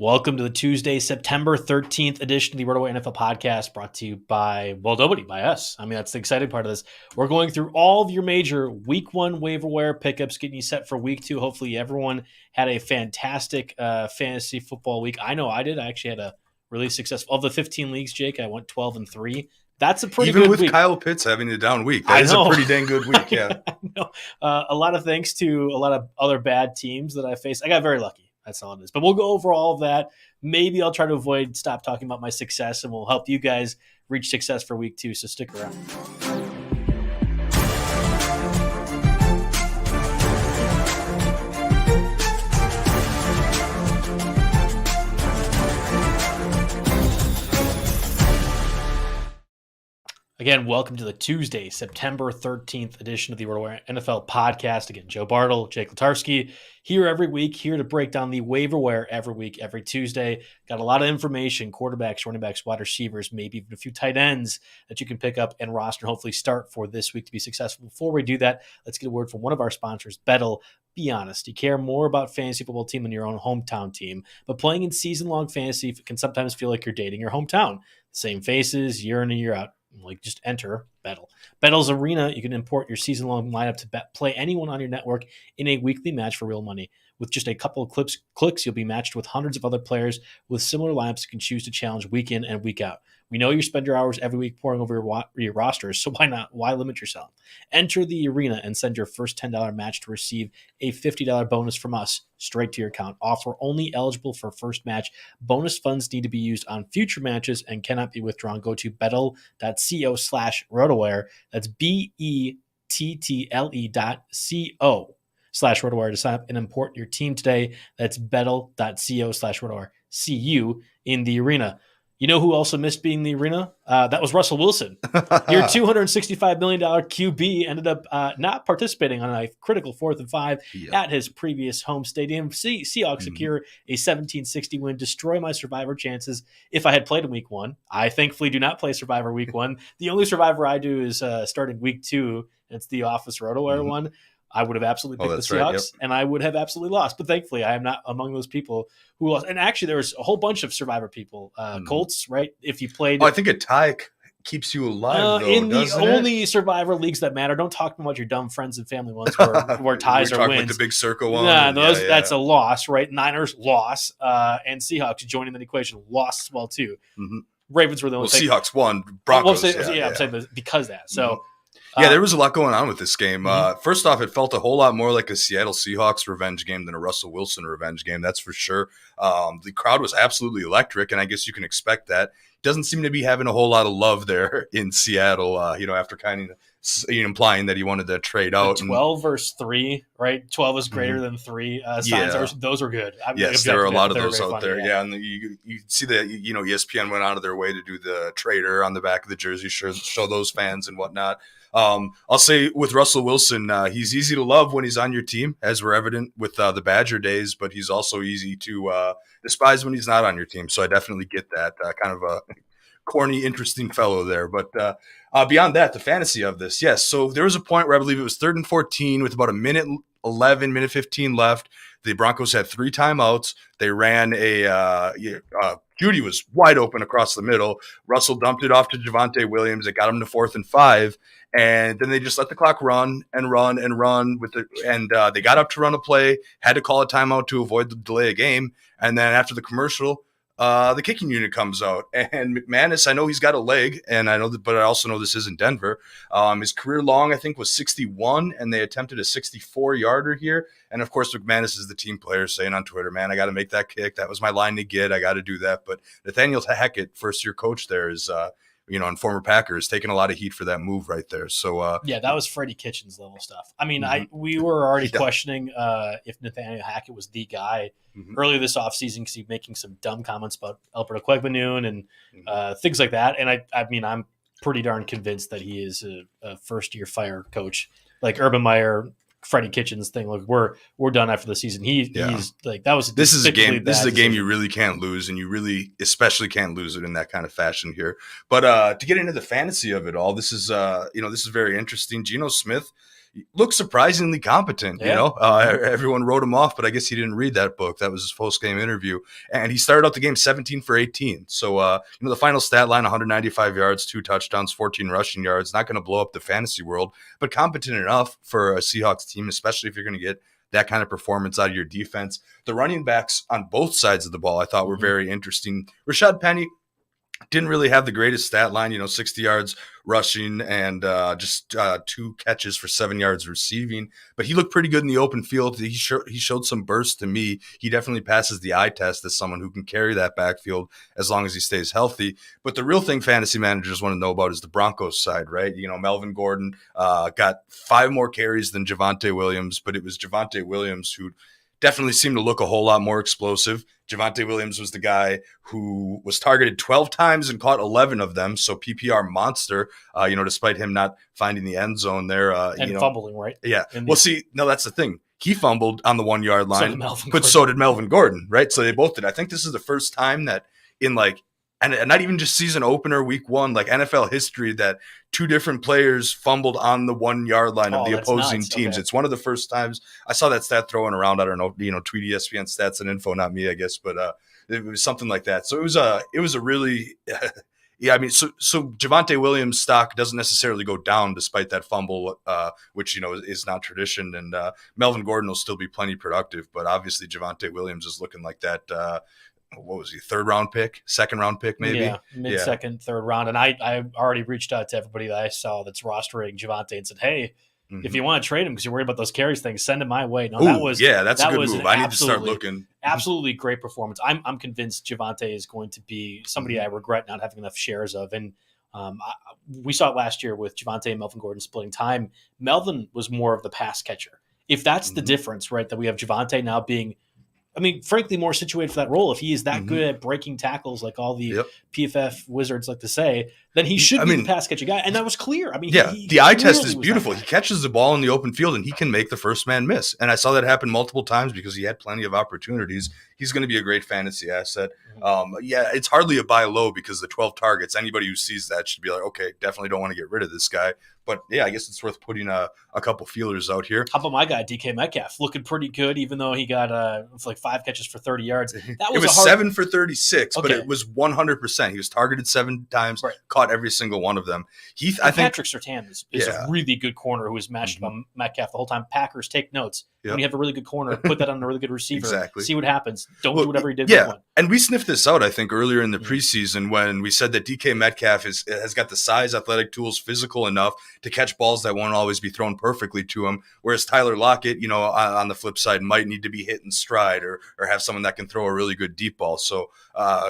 Welcome to the Tuesday, September 13th edition of the RotoWire NFL podcast, brought to you by, well, nobody, by us. I mean, that's the exciting part of this. We're going through all of your major week one waiver wire pickups, getting you set for week two. Hopefully everyone had a fantastic fantasy football week. I know I did. I actually had a really successful, of the 15 leagues, Jake, I went 12-3. That's a pretty good week. Even with Kyle Pitts having a down week. That is a pretty dang good week, yeah. A lot of thanks to a lot of other bad teams that I faced. I got very lucky. That's all it is. But we'll go over all of that. Maybe I'll try to stop talking about my success, and we'll help you guys reach success for week two. So stick around. Again, welcome to the Tuesday, September 13th edition of the RotoWire NFL podcast. Again, Joe Bartel, Jake Letarski, here every week, here to break down the waiver wire every week, every Tuesday. Got a lot of information, quarterbacks, running backs, wide receivers, maybe even a few tight ends that you can pick up and roster and hopefully start for this week to be successful. Before we do that, let's get a word from one of our sponsors, Bartel. Be honest, you care more about fantasy football team than your own hometown team, but playing in season-long fantasy can sometimes feel like you're dating your hometown. Same faces, year in and year out. Like, just enter Bartel. Bartel's Arena, you can import your season-long lineup to play anyone on your network in a weekly match for real money. With just a couple of clicks, you'll be matched with hundreds of other players with similar lineups you can choose to challenge week in and week out. We know you spend your hours every week pouring over your rosters, so why not? Why limit yourself? Enter the arena and send your first $10 match to receive a $50 bonus from us straight to your account. Offer only eligible for first match. Bonus funds need to be used on future matches and cannot be withdrawn. Go to Bartel.co/RotoWire. That's BETTLE.co/RotoWire to sign up and import your team today. That's Bartel.co/RotoWire. See you in the arena. You know who also missed being in the arena? That was Russell Wilson. Your $265 million QB ended up not participating on a critical 4th and 5 at his previous home stadium. Seahawks secure a 17-60 win, destroy my Survivor chances if I had played in week one. I thankfully do not play Survivor week one. The only Survivor I do is starting week two, and it's the Office RotoWire one. I would have absolutely picked the Seahawks, and I would have absolutely lost. But thankfully, I am not among those people who lost. And actually, there was a whole bunch of Survivor people. Colts, right? If you played... I think a tie keeps you alive, though, in the only Survivor leagues that matter. Don't talk about your dumb friends and family ones where ties are wins. Like the big circle one. That's a loss, right? Niners, loss. And Seahawks joining the equation, lost as well, too. Mm-hmm. Ravens were the only thing. Seahawks won. Broncos, I'm saying because of that. So... there was a lot going on with this game. First off, it felt a whole lot more like a Seattle Seahawks revenge game than a Russell Wilson revenge game. That's for sure. The crowd was absolutely electric, and I guess you can expect that. Doesn't seem to be having a whole lot of love there in Seattle, after kind of implying that he wanted to trade out. 12 versus 3, right? 12 is greater than 3. Signs those were good. Yes, there are a lot of those out there. Yeah, and you see that ESPN went out of their way to do the trader on the back of the jersey, show those fans and whatnot. I'll say with Russell Wilson, he's easy to love when he's on your team, as we're evident with the Badger days, but he's also easy to despise when he's not on your team. So I definitely get that. Kind of a corny, interesting fellow there. But beyond that, the fantasy of this, yes. So there was a point where I believe it was 3rd and 14 with about a minute 11, minute 15 left. The Broncos had 3 timeouts. They ran Judy was wide open across the middle. Russell dumped it off to Javonte Williams. It got him to 4th and 5. And then they just let the clock run and run and run they got up to run a play, had to call a timeout to avoid the delay of game. And then after the commercial, the kicking unit comes out, and McManus, I know he's got a leg, and but I also know this isn't Denver. His career long, I think, was 61, and they attempted a 64-yarder here. And of course, McManus is the team player saying on Twitter, "Man, I got to make that kick. That was my line to get. I got to do that." But Nathaniel Hackett, first-year coach there, is and former Packers, taking a lot of heat for that move right there. So that was Freddie Kitchens level stuff. I mean, we were already questioning if Nathaniel Hackett was the guy earlier this offseason because he's making some dumb comments about Alberto Quegmanoon and things like that. And I mean, I'm pretty darn convinced that he is a first-year fire coach, like Urban Meyer, Freddie Kitchens thing. Like we're done after the season. He's like that was. This is a game. This is a game you really can't lose, and you really especially can't lose it in that kind of fashion here. But to get into the fantasy of it all, this is this is very interesting. Geno Smith looked surprisingly competent. Yeah. You know, everyone wrote him off, but I guess he didn't read that book. That was his post-game interview, and he started out the game 17 for 18. So, the final stat line: 195 yards, 2 touchdowns, 14 rushing yards. Not going to blow up the fantasy world, but competent enough for a Seahawks team, especially if you're going to get that kind of performance out of your defense. The running backs on both sides of the ball, I thought, were very interesting. Rashad Penny didn't really have the greatest stat line, 60 yards rushing and just 2 catches for 7 yards receiving. But he looked pretty good in the open field. He showed some burst to me. He definitely passes the eye test as someone who can carry that backfield as long as he stays healthy. But the real thing fantasy managers want to know about is the Broncos side, right? Melvin Gordon got 5 more carries than Javonte Williams, but it was Javonte Williams who definitely seemed to look a whole lot more explosive. Javonte Williams was the guy who was targeted 12 times and caught 11 of them. So PPR monster, despite him not finding the end zone there. And fumbling, right? Yeah. No, that's the thing. He fumbled on the 1 yard line, so did Melvin Gordon, right? So they both did. I think this is the first time that in and not even just season opener week 1, like NFL history, that 2 different players fumbled on the 1 yard line of the opposing teams. Okay. It's one of the first times I saw that stat thrown around. I don't know, tweet ESPN stats and info, not me, I guess, but it was something like that. So it was a really, yeah. I mean, so Javonte Williams' stock doesn't necessarily go down despite that fumble, which is not tradition. And Melvin Gordon will still be plenty productive, but obviously Javonte Williams is looking like that. What was he, 3rd round pick, 2nd round pick, maybe? Yeah, mid-second, 3rd round. And I already reached out to everybody that I saw that's rostering Javonte and said, hey, if you want to trade him because you're worried about those carries things, send him my way. No, that's a good move. I need to start looking. Absolutely great performance. I'm convinced Javonte is going to be somebody I regret not having enough shares of. And we saw it last year with Javonte and Melvin Gordon splitting time. Melvin was more of the pass catcher. If that's the difference, right, that we have Javonte now being – frankly, more situated for that role. If he is that good at breaking tackles, like all the PFF wizards like to say, then he should be the pass catching guy. And that was clear. The eye test is beautiful. He catches the ball in the open field and he can make the first man miss. And I saw that happen multiple times because he had plenty of opportunities. He's going to be a great fantasy asset. It's hardly a buy low because the 12 targets, anybody who sees that should be like, okay, definitely don't want to get rid of this guy. But yeah, I guess it's worth putting a couple feelers out here. How about my guy, DK Metcalf, looking pretty good, even though he got 5 catches for 30 yards. It was 7 for 36, but it was 100%. He was targeted 7 times, caught every single one of them. I think Patrick Surtain is a really good corner who is matched on Metcalf the whole time. Packers, take notes. When you have a really good corner, put that on a really good receiver. Exactly. See what happens. Don't do whatever he did. Yeah, and we sniffed this out, I think, earlier in the preseason when we said that DK Metcalf has got the size, athletic tools, physical enough to catch balls that won't always be thrown perfectly to him, whereas Tyler Lockett, on the flip side, might need to be hit in stride or have someone that can throw a really good deep ball. So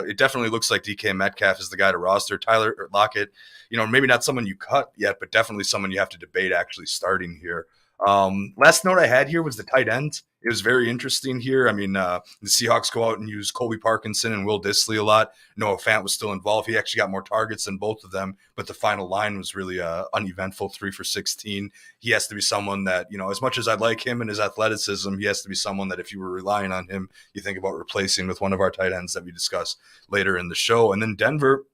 it definitely looks like DK Metcalf is the guy to roster. Tyler Lockett, maybe not someone you cut yet, but definitely someone you have to debate actually starting here. Last note I had here was the tight ends. It was very interesting here. The Seahawks go out and use Colby Parkinson and Will Dissly a lot. Noah Fant was still involved. He actually got more targets than both of them, but the final line was really uneventful, 3 for 16. He has to be someone that, as much as I like him and his athleticism, he has to be someone that if you were relying on him, you think about replacing with one of our tight ends that we discuss later in the show. And then Denver,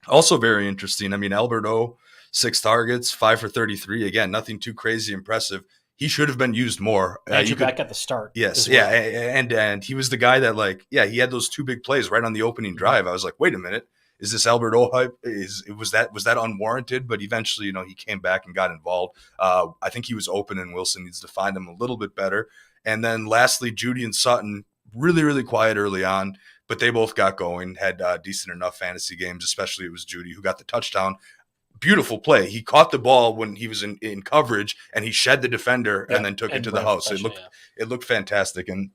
also very interesting. Albert O, 6 targets, 5 for 33. Again, nothing too crazy impressive. He should have been used more. Back at the start. Yes, well. And he was the guy that he had those 2 big plays right on the opening drive. I was like, wait a minute, is this Albert O hype? Was that unwarranted? But eventually, he came back and got involved. I think he was open, and Wilson needs to find him a little bit better. And then lastly, Judy and Sutton, really, really quiet early on, but they both got going, had decent enough fantasy games, especially it was Judy who got the touchdown. Beautiful play. He caught the ball when he was in coverage, and he shed the defender and then took it to the house. It looked fantastic, and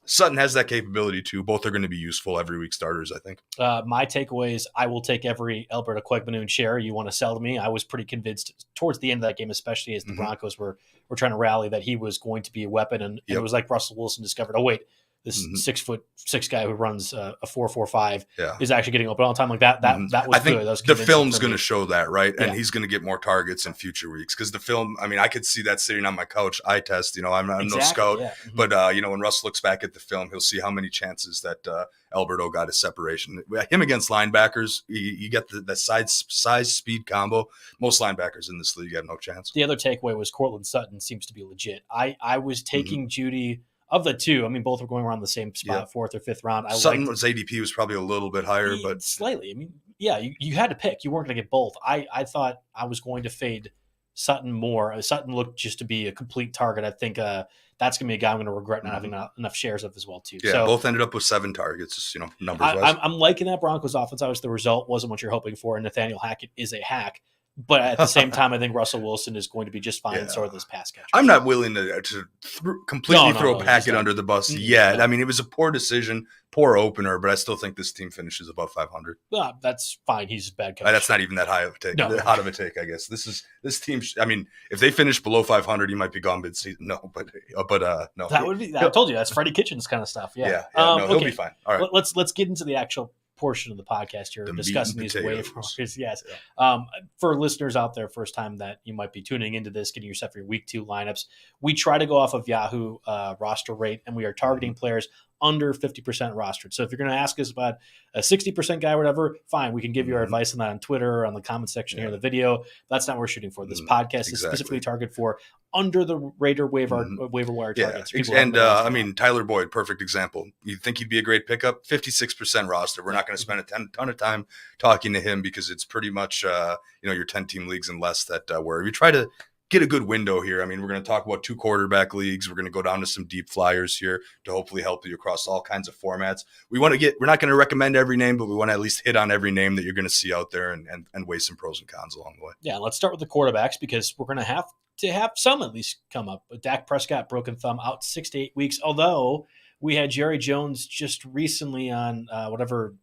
Sutton has that capability too. Both are going to be useful every week starters, I think. My takeaway is I will take every Alberta Quegmanoon share you want to sell to me. I was pretty convinced towards the end of that game, especially as the Broncos were trying to rally, that he was going to be a weapon, and it was like Russell Wilson discovered, oh, wait, this 6'6" guy who runs a 4.45 yeah. is actually getting open all the time. Like that was I think good. That was the film's going to show that, right? Yeah. And he's going to get more targets in future weeks because the film, I mean, I could see that sitting on my couch, eye test, I'm no scout, but, when Russ looks back at the film, he'll see how many chances that Alberto got his separation. Him against linebackers, you get the size speed combo. Most linebackers in this league have no chance. The other takeaway was Cortland Sutton seems to be legit. I was taking Judy of the two. I mean, both were going around the same spot, 4th or 5th round. Sutton's ADP was probably a little bit higher, but slightly. I mean, yeah, you had to pick. You weren't going to get both. I thought I was going to fade Sutton more. Sutton looked just to be a complete target. I think that's going to be a guy I'm going to regret not having enough shares of as well too. Yeah, so, both ended up with 7 targets. Numbers wise. I'm liking that Broncos offense. Obviously, the result wasn't what you're hoping for, and Nathaniel Hackett is a hack. But at the same time, I think Russell Wilson is going to be just fine. And so are those pass catchers. I'm not willing to completely throw Packett under the bus yet. I mean, it was a poor decision, poor opener, but I still think this team finishes above 500. That's fine. He's a bad coach. That's not even that high of a take. Hot of a take, I guess. This team. I mean, if they finish below 500, he might be gone mid-season. No. That would be. I told you that's Freddie Kitchens kind of stuff. Yeah. He'll be fine. All right. Let's get into the actual portion of the podcast here, discussing these waivers. Yes. For listeners out there, first time that you might be tuning into this, getting yourself your week 2 lineups, we try to go off of Yahoo roster rate, and we are targeting players under 50% rostered. So if you're going to ask us about a 60% guy or whatever, fine, we can give you our advice on that on Twitter or on the comment section here in the video. That's not what we're shooting for. This podcast is specifically targeted for under the radar waiver wire targets. And I mean, Tyler Boyd, perfect example. You think he'd be a great pickup? 56% roster. We're not going to spend a ton of time talking to him because it's pretty much your 10-team leagues and less that where we try to get a good window here. I mean, we're going to talk about 2 quarterback leagues. We're going to go down to some deep flyers here to hopefully help you across all kinds of formats. We're not going to recommend every name, but we want to at least hit on every name that you're going to see out there and weigh some pros and cons along the way. Yeah, let's start with the quarterbacks because we're going to have some at least come up. But Dak Prescott, broken thumb, out 6 to 8 weeks. Although we had Jerry Jones just recently on whatever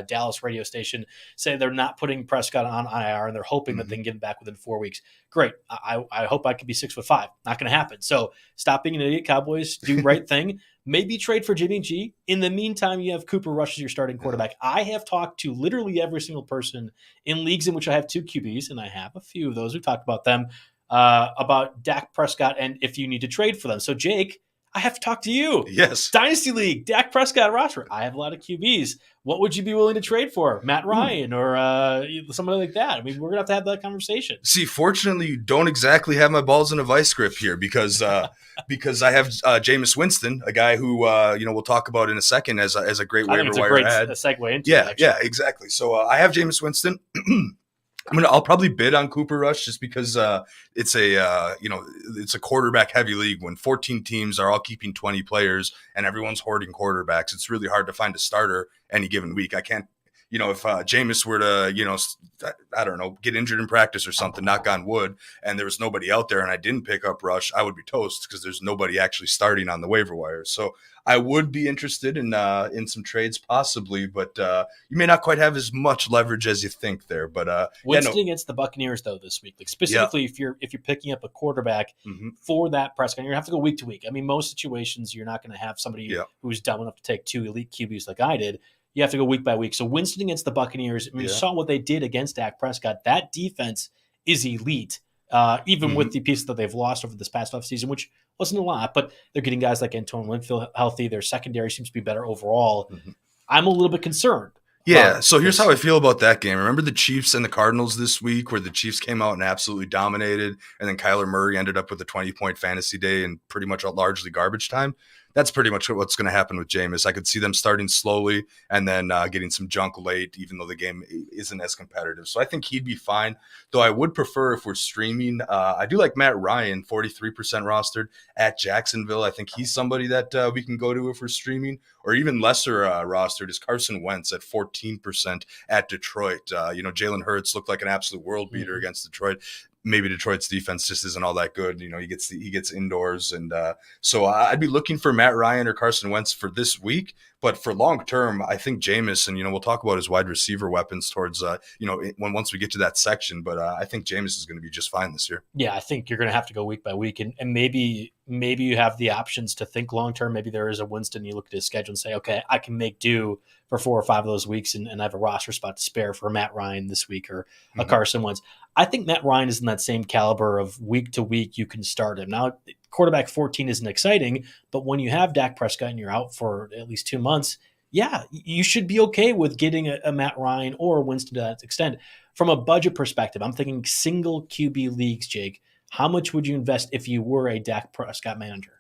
Dallas radio station say they're not putting Prescott on IR and they're hoping that they can get him back within 4 weeks. Great. I hope I could be 6'5". Not going to happen. So stop being an idiot, Cowboys. Do the right thing. Maybe trade for Jimmy G. In the meantime, you have Cooper Rush as your starting quarterback. I have talked to literally every single person in leagues in which I have 2 QBs, and I have a few of those. We've talked about them, about Dak Prescott and if you need to trade for them. So, Jake, I have to talk to you. Yes. Dynasty League, Dak Prescott roster. I have a lot of QBs. What would you be willing to trade for? Matt Ryan or somebody like that? I mean, we're going to have that conversation. See, fortunately, you don't exactly have my balls in a vice grip here because I have Jameis Winston, a guy who we'll talk about in a second as a great waiver wire ad. A segue into it, yeah, exactly. So I have Jameis Winston. I'll probably bid on Cooper Rush just because it's a quarterback heavy league when 14 teams are all keeping 20 players and everyone's hoarding quarterbacks. It's really hard to find a starter any given week. I can't, if Jameis were to, I don't know, get injured in practice or something, knock on wood, and there was nobody out there and I didn't pick up Rush, I would be toast because there's nobody actually starting on the waiver wire. So I would be interested in some trades possibly, but you may not quite have as much leverage as you think there. But Winston against the Buccaneers though this week, like specifically if you're picking up a quarterback for that Prescott, you're gonna have to go week to week. I mean, most situations you're not going to have somebody who's dumb enough to take 2 elite QBs like I did. You have to go week by week. So Winston against the Buccaneers, I mean, you saw what they did against Dak Prescott. That defense is elite, even with the pieces that they've lost over this past offseason, which wasn't a lot, but they're getting guys like Antoine Winfield healthy. Their secondary seems to be better overall. I'm a little bit concerned. Yeah, so here's how I feel about that game. Remember the Chiefs and the Cardinals this week where the Chiefs came out and absolutely dominated, and then Kyler Murray ended up with a 20-point fantasy day and pretty much largely garbage time? That's pretty much what's going to happen with Jameis. I could see them starting slowly and then getting some junk late, even though the game isn't as competitive. So I think he'd be fine, though I would prefer if we're streaming. I do like Matt Ryan, 43% rostered at Jacksonville. I think he's somebody that we can go to if we're streaming, or even lesser rostered is Carson Wentz at 14% at Detroit. Jalen Hurts looked like an absolute world beater against Detroit. Maybe Detroit's defense just isn't all that good. He gets indoors. And so I'd be looking for Matt Ryan or Carson Wentz for this week. But for long term, I think Jameis, and, we'll talk about his wide receiver weapons towards, once we get to that section. But I think Jameis is going to be just fine this year. Yeah, I think you're going to have to go week by week. And maybe maybe you have the options to think long-term. Maybe there is a Winston, you look at his schedule and say, okay, I can make do for 4 or 5 of those weeks and I have a roster spot to spare for Matt Ryan this week or a Carson Wentz. I think Matt Ryan is in that same caliber of week to week you can start him. Now, quarterback 14 isn't exciting, but when you have Dak Prescott and you're out for at least 2 months, yeah, you should be okay with getting a Matt Ryan or a Winston to that extent. From a budget perspective, I'm thinking single QB leagues, Jake. How much would you invest if you were a Dak Prescott manager?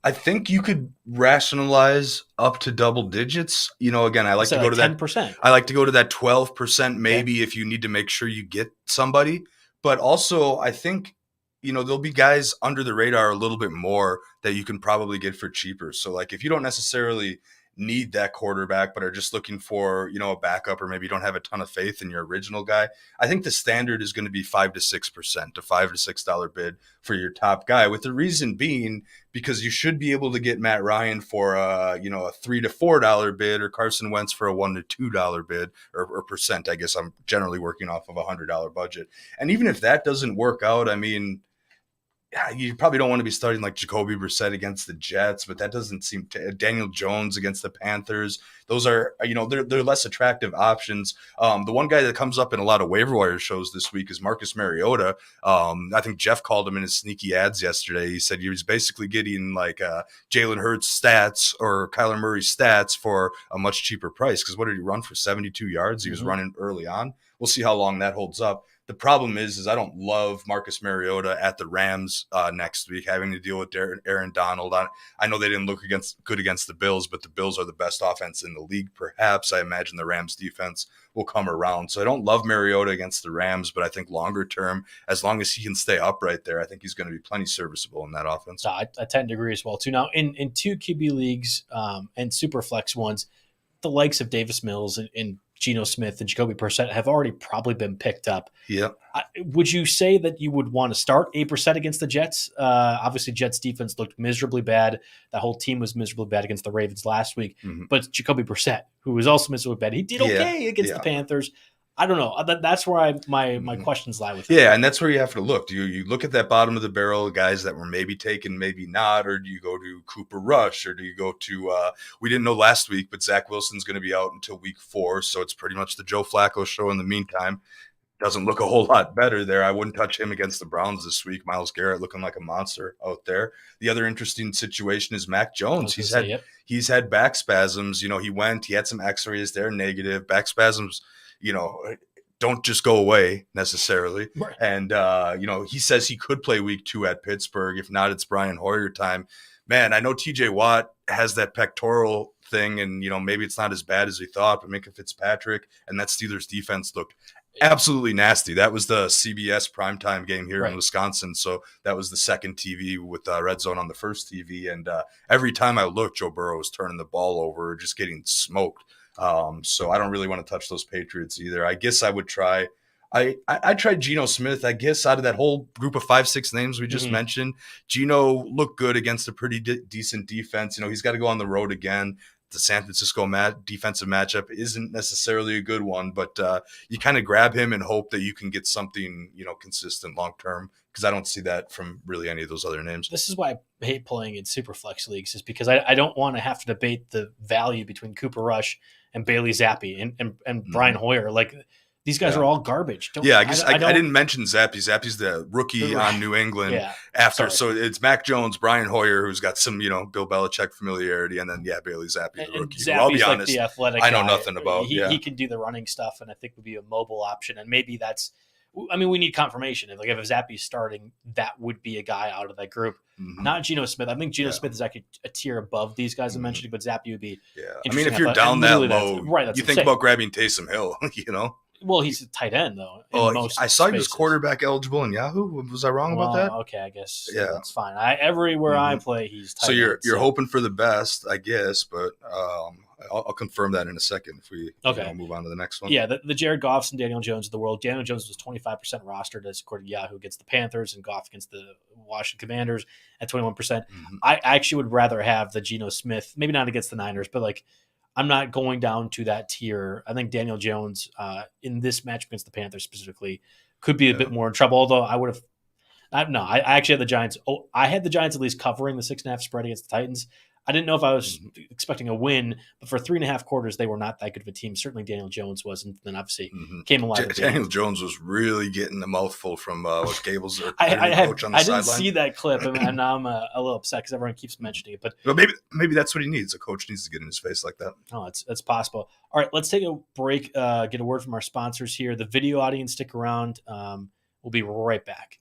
I think you could rationalize up to double digits. Again, I like to go to 10%. that. I like to go to that 12% maybe if you need to make sure you get somebody. But also, I think, there'll be guys under the radar a little bit more that you can probably get for cheaper. So, like, if you don't necessarily need that quarterback, but are just looking for, a backup, or maybe you don't have a ton of faith in your original guy, I think the standard is going to be 5 to 6%, a $5 to $6 bid for your top guy, with the reason being because you should be able to get Matt Ryan for a $3 to $4 bid, or Carson Wentz for a $1 to $2 bid, or percent. I guess I'm generally working off of $100 budget. And even if that doesn't work out, I mean, you probably don't want to be starting like Jacoby Brissett against the Jets, but that doesn't seem to. Daniel Jones against the Panthers. Those are, they're less attractive options. The one guy that comes up in a lot of waiver wire shows this week is Marcus Mariota. I think Jeff called him in his sneaky ads yesterday. He said he was basically getting like Jalen Hurts stats or Kyler Murray stats for a much cheaper price. Because what did he run for 72 yards? He was running early on. We'll see how long that holds up. The problem is I don't love Marcus Mariota at the Rams next week, having to deal with Aaron Donald. I know they didn't look good against the Bills, but the Bills are the best offense in the league. Perhaps I imagine the Rams defense will come around. So I don't love Mariota against the Rams, but I think longer term, as long as he can stay upright there, I think he's going to be plenty serviceable in that offense. I tend to agree as well, too. Now, in 2 QB leagues and super flex ones, the likes of Davis Mills and Geno Smith and Jacoby Brissett have already probably been picked up. Yeah. Would you say that you would want to start 8% against the Jets? Obviously, Jets defense looked miserably bad. That whole team was miserably bad against the Ravens last week. But Jacoby Brissett, who was also miserably bad, he did okay against the Panthers. I don't know. That's where my questions lie with him. Yeah, and that's where you have to look. Do you look at that bottom of the barrel guys that were maybe taken, maybe not, or do you go to Cooper Rush, or do you go to we didn't know last week, but Zach Wilson's going to be out until week 4, so it's pretty much the Joe Flacco show in the meantime. Doesn't look a whole lot better there. I wouldn't touch him against the Browns this week. Myles Garrett looking like a monster out there. The other interesting situation is Mac Jones. He's had back spasms. He had some x-rays there, negative. Back spasms, don't just go away necessarily. Right. And, he says he could play week 2 at Pittsburgh. If not, it's Brian Hoyer time. Man, I know TJ Watt has that pectoral thing, and, maybe it's not as bad as we thought, but Minka Fitzpatrick and that Steelers defense looked absolutely nasty. That was the CBS primetime game here in Wisconsin. So that was the second TV with Red Zone on the first TV. And every time I looked, Joe Burrow was turning the ball over, just getting smoked. So I don't really want to touch those Patriots either. I guess I would try. I tried Geno Smith. I guess out of that whole group of 5-6 names we just mentioned, Geno looked good against a pretty decent defense. He's got to go on the road again. The San Francisco defensive matchup isn't necessarily a good one, but you kind of grab him and hope that you can get something, consistent long-term, because I don't see that from really any of those other names. This is why I hate playing in super flex leagues, is because I don't want to have to debate the value between Cooper Rush and Bailey Zappi and Brian Hoyer. Like, these guys are all garbage. I guess I didn't mention Zappi. Zappi's the rookie on New England after. So it's Mac Jones, Brian Hoyer, who's got some, Bill Belichick familiarity, and then Bailey Zappi, the rookie. Zappy's I'll be honest, the athletic I know guy. nothing about. He can do the running stuff, and I think would be a mobile option. And maybe that's. I mean, we need confirmation. If Zappi's starting, that would be a guy out of that group. Not Geno Smith. I think Geno Smith is actually a tier above these guys I'm mentioning, but Zappi would be. Yeah, I mean, if you're down that low, that's you think about grabbing Taysom Hill, Well, he's a tight end, though. I saw he was quarterback eligible in Yahoo. Was I wrong about that? Okay, I guess that's fine. Everywhere I play, he's tight end. So you're hoping for the best, I guess, but I'll confirm that in a second if we move on to the next one. Yeah, the Jared Goffs and Daniel Jones of the world. Daniel Jones was 25% rostered, as according to Yahoo, against the Panthers, and Goff against the Washington Commanders at 21%. I actually would rather have the Geno Smith, maybe not against the Niners, but I'm not going down to that tier. I think Daniel Jones in this match against the Panthers specifically could be a bit more in trouble, although I actually had the Giants. Oh, I had the Giants at least covering the 6.5 spread against the Titans. I didn't know if I was expecting a win, but for 3.5 quarters, they were not that good of a team. Certainly Daniel Jones was, and then obviously came alive. Daniel Jones was really getting a mouthful from what Gables or coach on the sideline. I didn't see that clip, and now I'm a little upset because everyone keeps mentioning it. But well, maybe that's what he needs. A coach needs to get in his face like that. Oh, it's possible. All right, let's take a break, get a word from our sponsors here. The video audience, stick around. We'll be right back.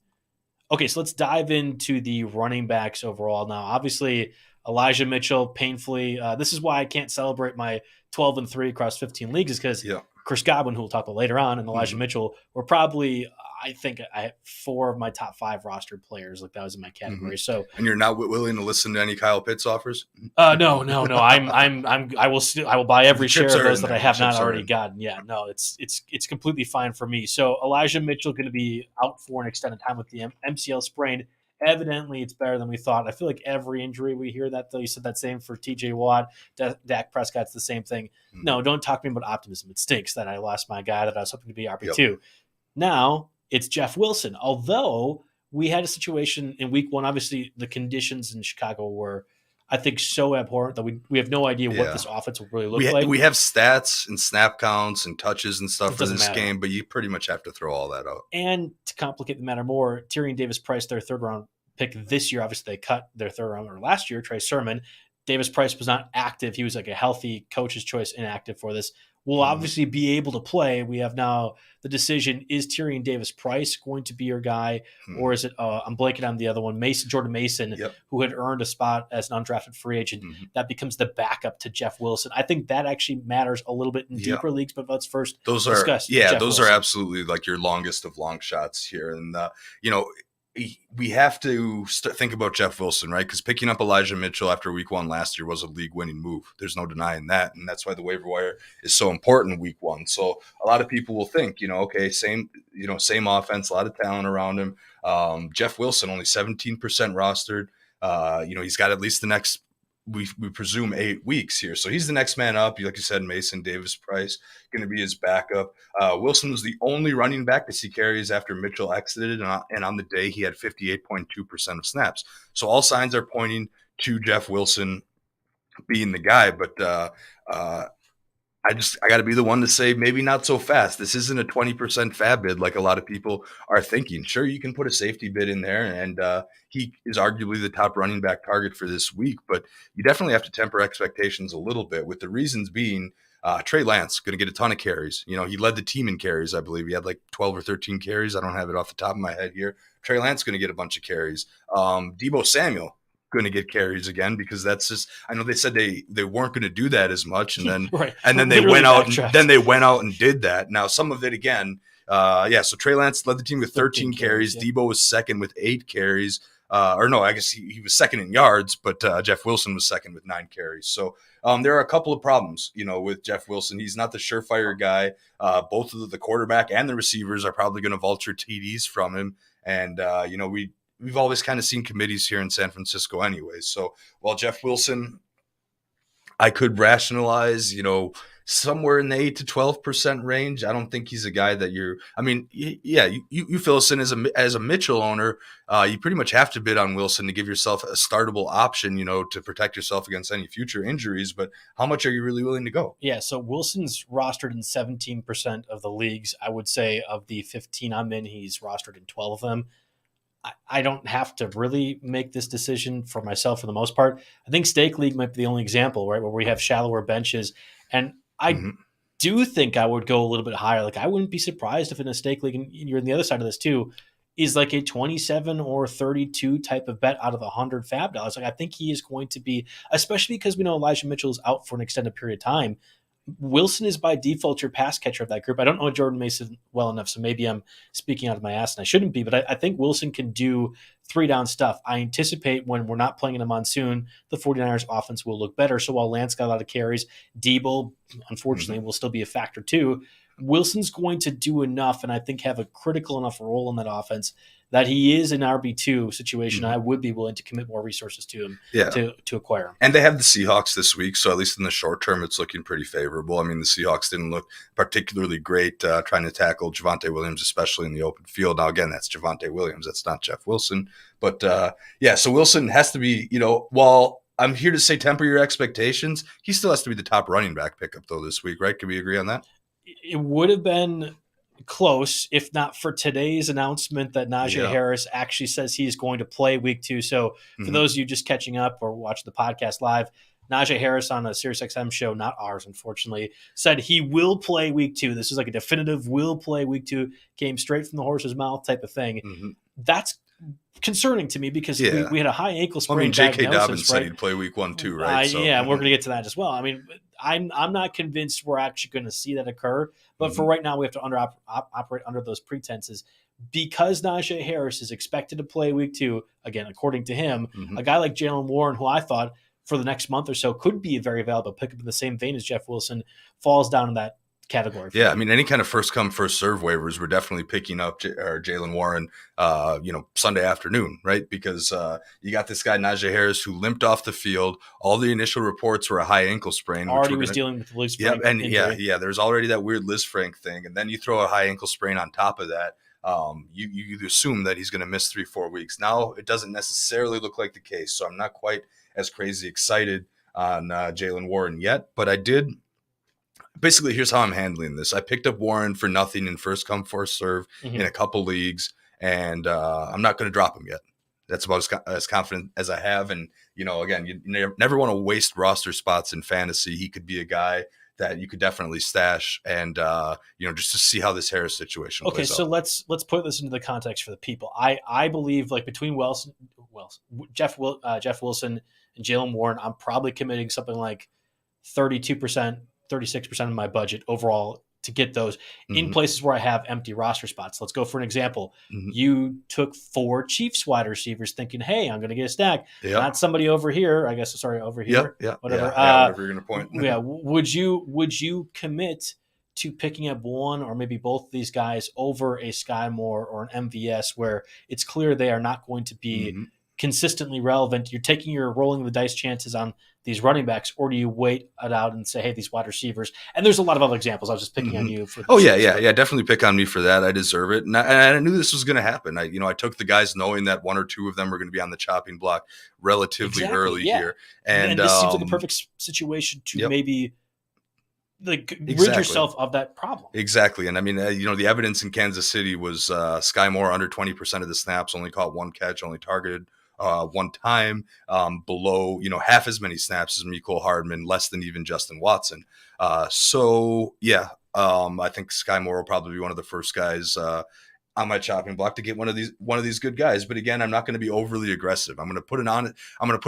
Okay, so let's dive into the running backs overall now. Obviously, Elijah Mitchell, painfully. This is why I can't celebrate my 12-3 across 15 leagues, is because Chris Godwin, who we'll talk about later on, and Elijah Mitchell were probably, I think, I had 4 of my top 5 rostered players. Like that was in my category. So, and you're not willing to listen to any Kyle Pitts offers? No. I will buy every share of those that I have not already gotten. Yeah, no, it's completely fine for me. So Elijah Mitchell going to be out for an extended time with the MCL sprain. Evidently, it's better than we thought. I feel like every injury we hear that, though. You said that same for TJ Watt. Dak Prescott's the same thing. No, don't talk to me about optimism. It stinks that I lost my guy that I was hoping to be RB2. Now it's Jeff Wilson. Although we had a situation in week 1, obviously the conditions in Chicago were, I think, so abhorrent that we have no idea what this offense will really look like. We have stats and snap counts and touches and stuff for this game, but you pretty much have to throw all that out. And to complicate the matter more, Tyrion Davis-Price, their 3rd-round pick this year, obviously they cut their 3rd-rounder last year, Trey Sermon. Davis-Price was not active. He was like a healthy coach's choice inactive for this. Will obviously be able to play. We have now the decision, is Tyrion Davis-Price going to be your guy, or is it, I'm blanking on the other one, Jordan Mason, who had earned a spot as an undrafted free agent. That becomes the backup to Jeff Wilson. I think that actually matters a little bit in deeper leagues, but let's first discuss Jeff Wilson. Are absolutely like your longest of long shots here. And, we have to think about Jeff Wilson, right? Because picking up Elijah Mitchell after week 1 last year was a league-winning move. There's no denying that, and that's why the waiver wire is so important week 1. So a lot of people will think, okay, same offense, a lot of talent around him. Jeff Wilson, only 17% rostered. He's got at least the next, we presume, 8 weeks here. So he's the next man up. Like you said, Mason Davis-Price going to be his backup. Wilson was the only running back to see carries after Mitchell exited, and on the day he had 58.2% of snaps. So all signs are pointing to Jeff Wilson being the guy, but I got to be the one to say maybe not so fast. This isn't a 20% fab bid like a lot of people are thinking. Sure, you can put a safety bid in there, and he is arguably the top running back target for this week, but you definitely have to temper expectations a little bit, with the reasons being Trey Lance going to get a ton of carries. He led the team in carries, I believe. He had like 12 or 13 carries. I don't have it off the top of my head here. Trey Lance going to get a bunch of carries. Deebo Samuel going to get carries again, because that's just, I know they said they weren't going to do that as much, and then and then they went out and did that. Now some of it again, so Trey Lance led the team with 13 carries. Deebo was second with 8 carries. I guess he was second in yards, but Jeff Wilson was second with 9 carries. So there are a couple of problems, with Jeff Wilson. He's not the surefire guy. Both of the quarterback and the receivers are probably going to vulture TDs from him. And, we've always kind of seen committees here in San Francisco anyways. So while Jeff Wilson, I could rationalize, somewhere in the 8 to 12% range. I don't think he's a guy that you fill us in as a Mitchell owner. You pretty much have to bid on Wilson to give yourself a startable option, to protect yourself against any future injuries. But how much are you really willing to go? Yeah, so Wilson's rostered in 17% of the leagues. I would say of the 15 I'm in, he's rostered in 12 of them. I don't have to really make this decision for myself for the most part. I think Stake League might be the only example, right, where we have shallower benches. And I do think I would go a little bit higher. Like, I wouldn't be surprised if in a Stake League, and you're on the other side of this too, is like a 27 or 32 type of bet out of 100 fab dollars. Like, I think he is going to be, especially because we know Elijah Mitchell is out for an extended period of time. Wilson is by default your pass catcher of that group. I don't know Jordan Mason well enough, so maybe I'm speaking out of my ass and I shouldn't be, but I think Wilson can do 3-down stuff. I anticipate when we're not playing in a monsoon, the 49ers offense will look better. So while Lance got a lot of carries, Deebo, unfortunately, will still be a factor too. Wilson's going to do enough and I think have a critical enough role in that offense that he is an RB2 situation, Mm-hmm. I would be willing to commit more resources to him to acquire him. And they have the Seahawks this week, so at least in the short term, it's looking pretty favorable. I mean, the Seahawks didn't look particularly great trying to tackle Javonte Williams, especially in the open field. Now, again, that's Javonte Williams. That's not Jeff Wilson. But, so Wilson has to be, while I'm here to say temper your expectations, he still has to be the top running back pickup, though, this week, right? Can we agree on that? It would have been close if not for today's announcement that Najee Harris actually says he's going to play week 2. So for those of you just catching up or watching the podcast live, Najee Harris on a SiriusXM show, not ours, unfortunately, said he will play week 2. This is like a definitive will play week 2, came straight from the horse's mouth type of thing. That's concerning to me because we had a high ankle sprain. J.K. Dobbins said he'd play week 1 too, right? And we're going to get to that as well. I mean, I'm not convinced we're actually going to see that occur. But for right now, we have to operate under those pretenses. Because Najee Harris is expected to play week 2, again, according to him, a guy like Jaylen Warren, who I thought for the next month or so could be a very valuable pickup in the same vein as Jeff Wilson, falls down in that category. Yeah, I mean, any kind of first come, first serve waivers, we're definitely picking up Jaylen Warren, Sunday afternoon, right? Because you got this guy, Najee Harris, who limped off the field. All the initial reports were a high ankle sprain. Already was dealing with the Lisfranc injury. There's already that weird Lisfranc thing. And then you throw a high ankle sprain on top of that. You assume that he's going to miss 3-4 weeks. Now, it doesn't necessarily look like the case. So I'm not quite as crazy excited on Jaylen Warren yet. But I did. Basically, here's how I'm handling this. I picked up Warren for nothing in first come, first serve in a couple leagues, and I'm not going to drop him yet. That's about as confident as I have. And, again, you never want to waste roster spots in fantasy. He could be a guy that you could definitely stash and, just to see how this Harris situation plays out. So let's put this into the context for the people. I believe like between Jeff Wilson and Jaylen Warren, I'm probably committing something like 32%. 36% of my budget overall to get those in places where I have empty roster spots. Let's go for an example. You took 4 Chiefs wide receivers thinking, hey, I'm going to get a stack. Not somebody over here. Over here. Whatever. Whatever you're going to point. Would you commit to picking up one or maybe both of these guys over a Sky Moore or an MVS where it's clear they are not going to be consistently relevant? You're taking your rolling the dice chances on these running backs, or do you wait it out and say, hey, these wide receivers? And there's a lot of other examples. I was just picking on you for this. Definitely pick on me for that. I deserve it. And I knew this was going to happen. I took the guys knowing that 1 or 2 of them were going to be on the chopping block relatively early here. And this seems like a perfect situation to maybe rid yourself of that problem. Exactly. And I mean, the evidence in Kansas City was Sky Moore under 20% of the snaps, only caught 1 catch, only targeted 1 time, below, half as many snaps as Mecole Hardman, less than even Justin Watson. I think Sky Moore will probably be one of the first guys on my chopping block to get one of these good guys. But again, I'm not going to be overly aggressive. I'm going to put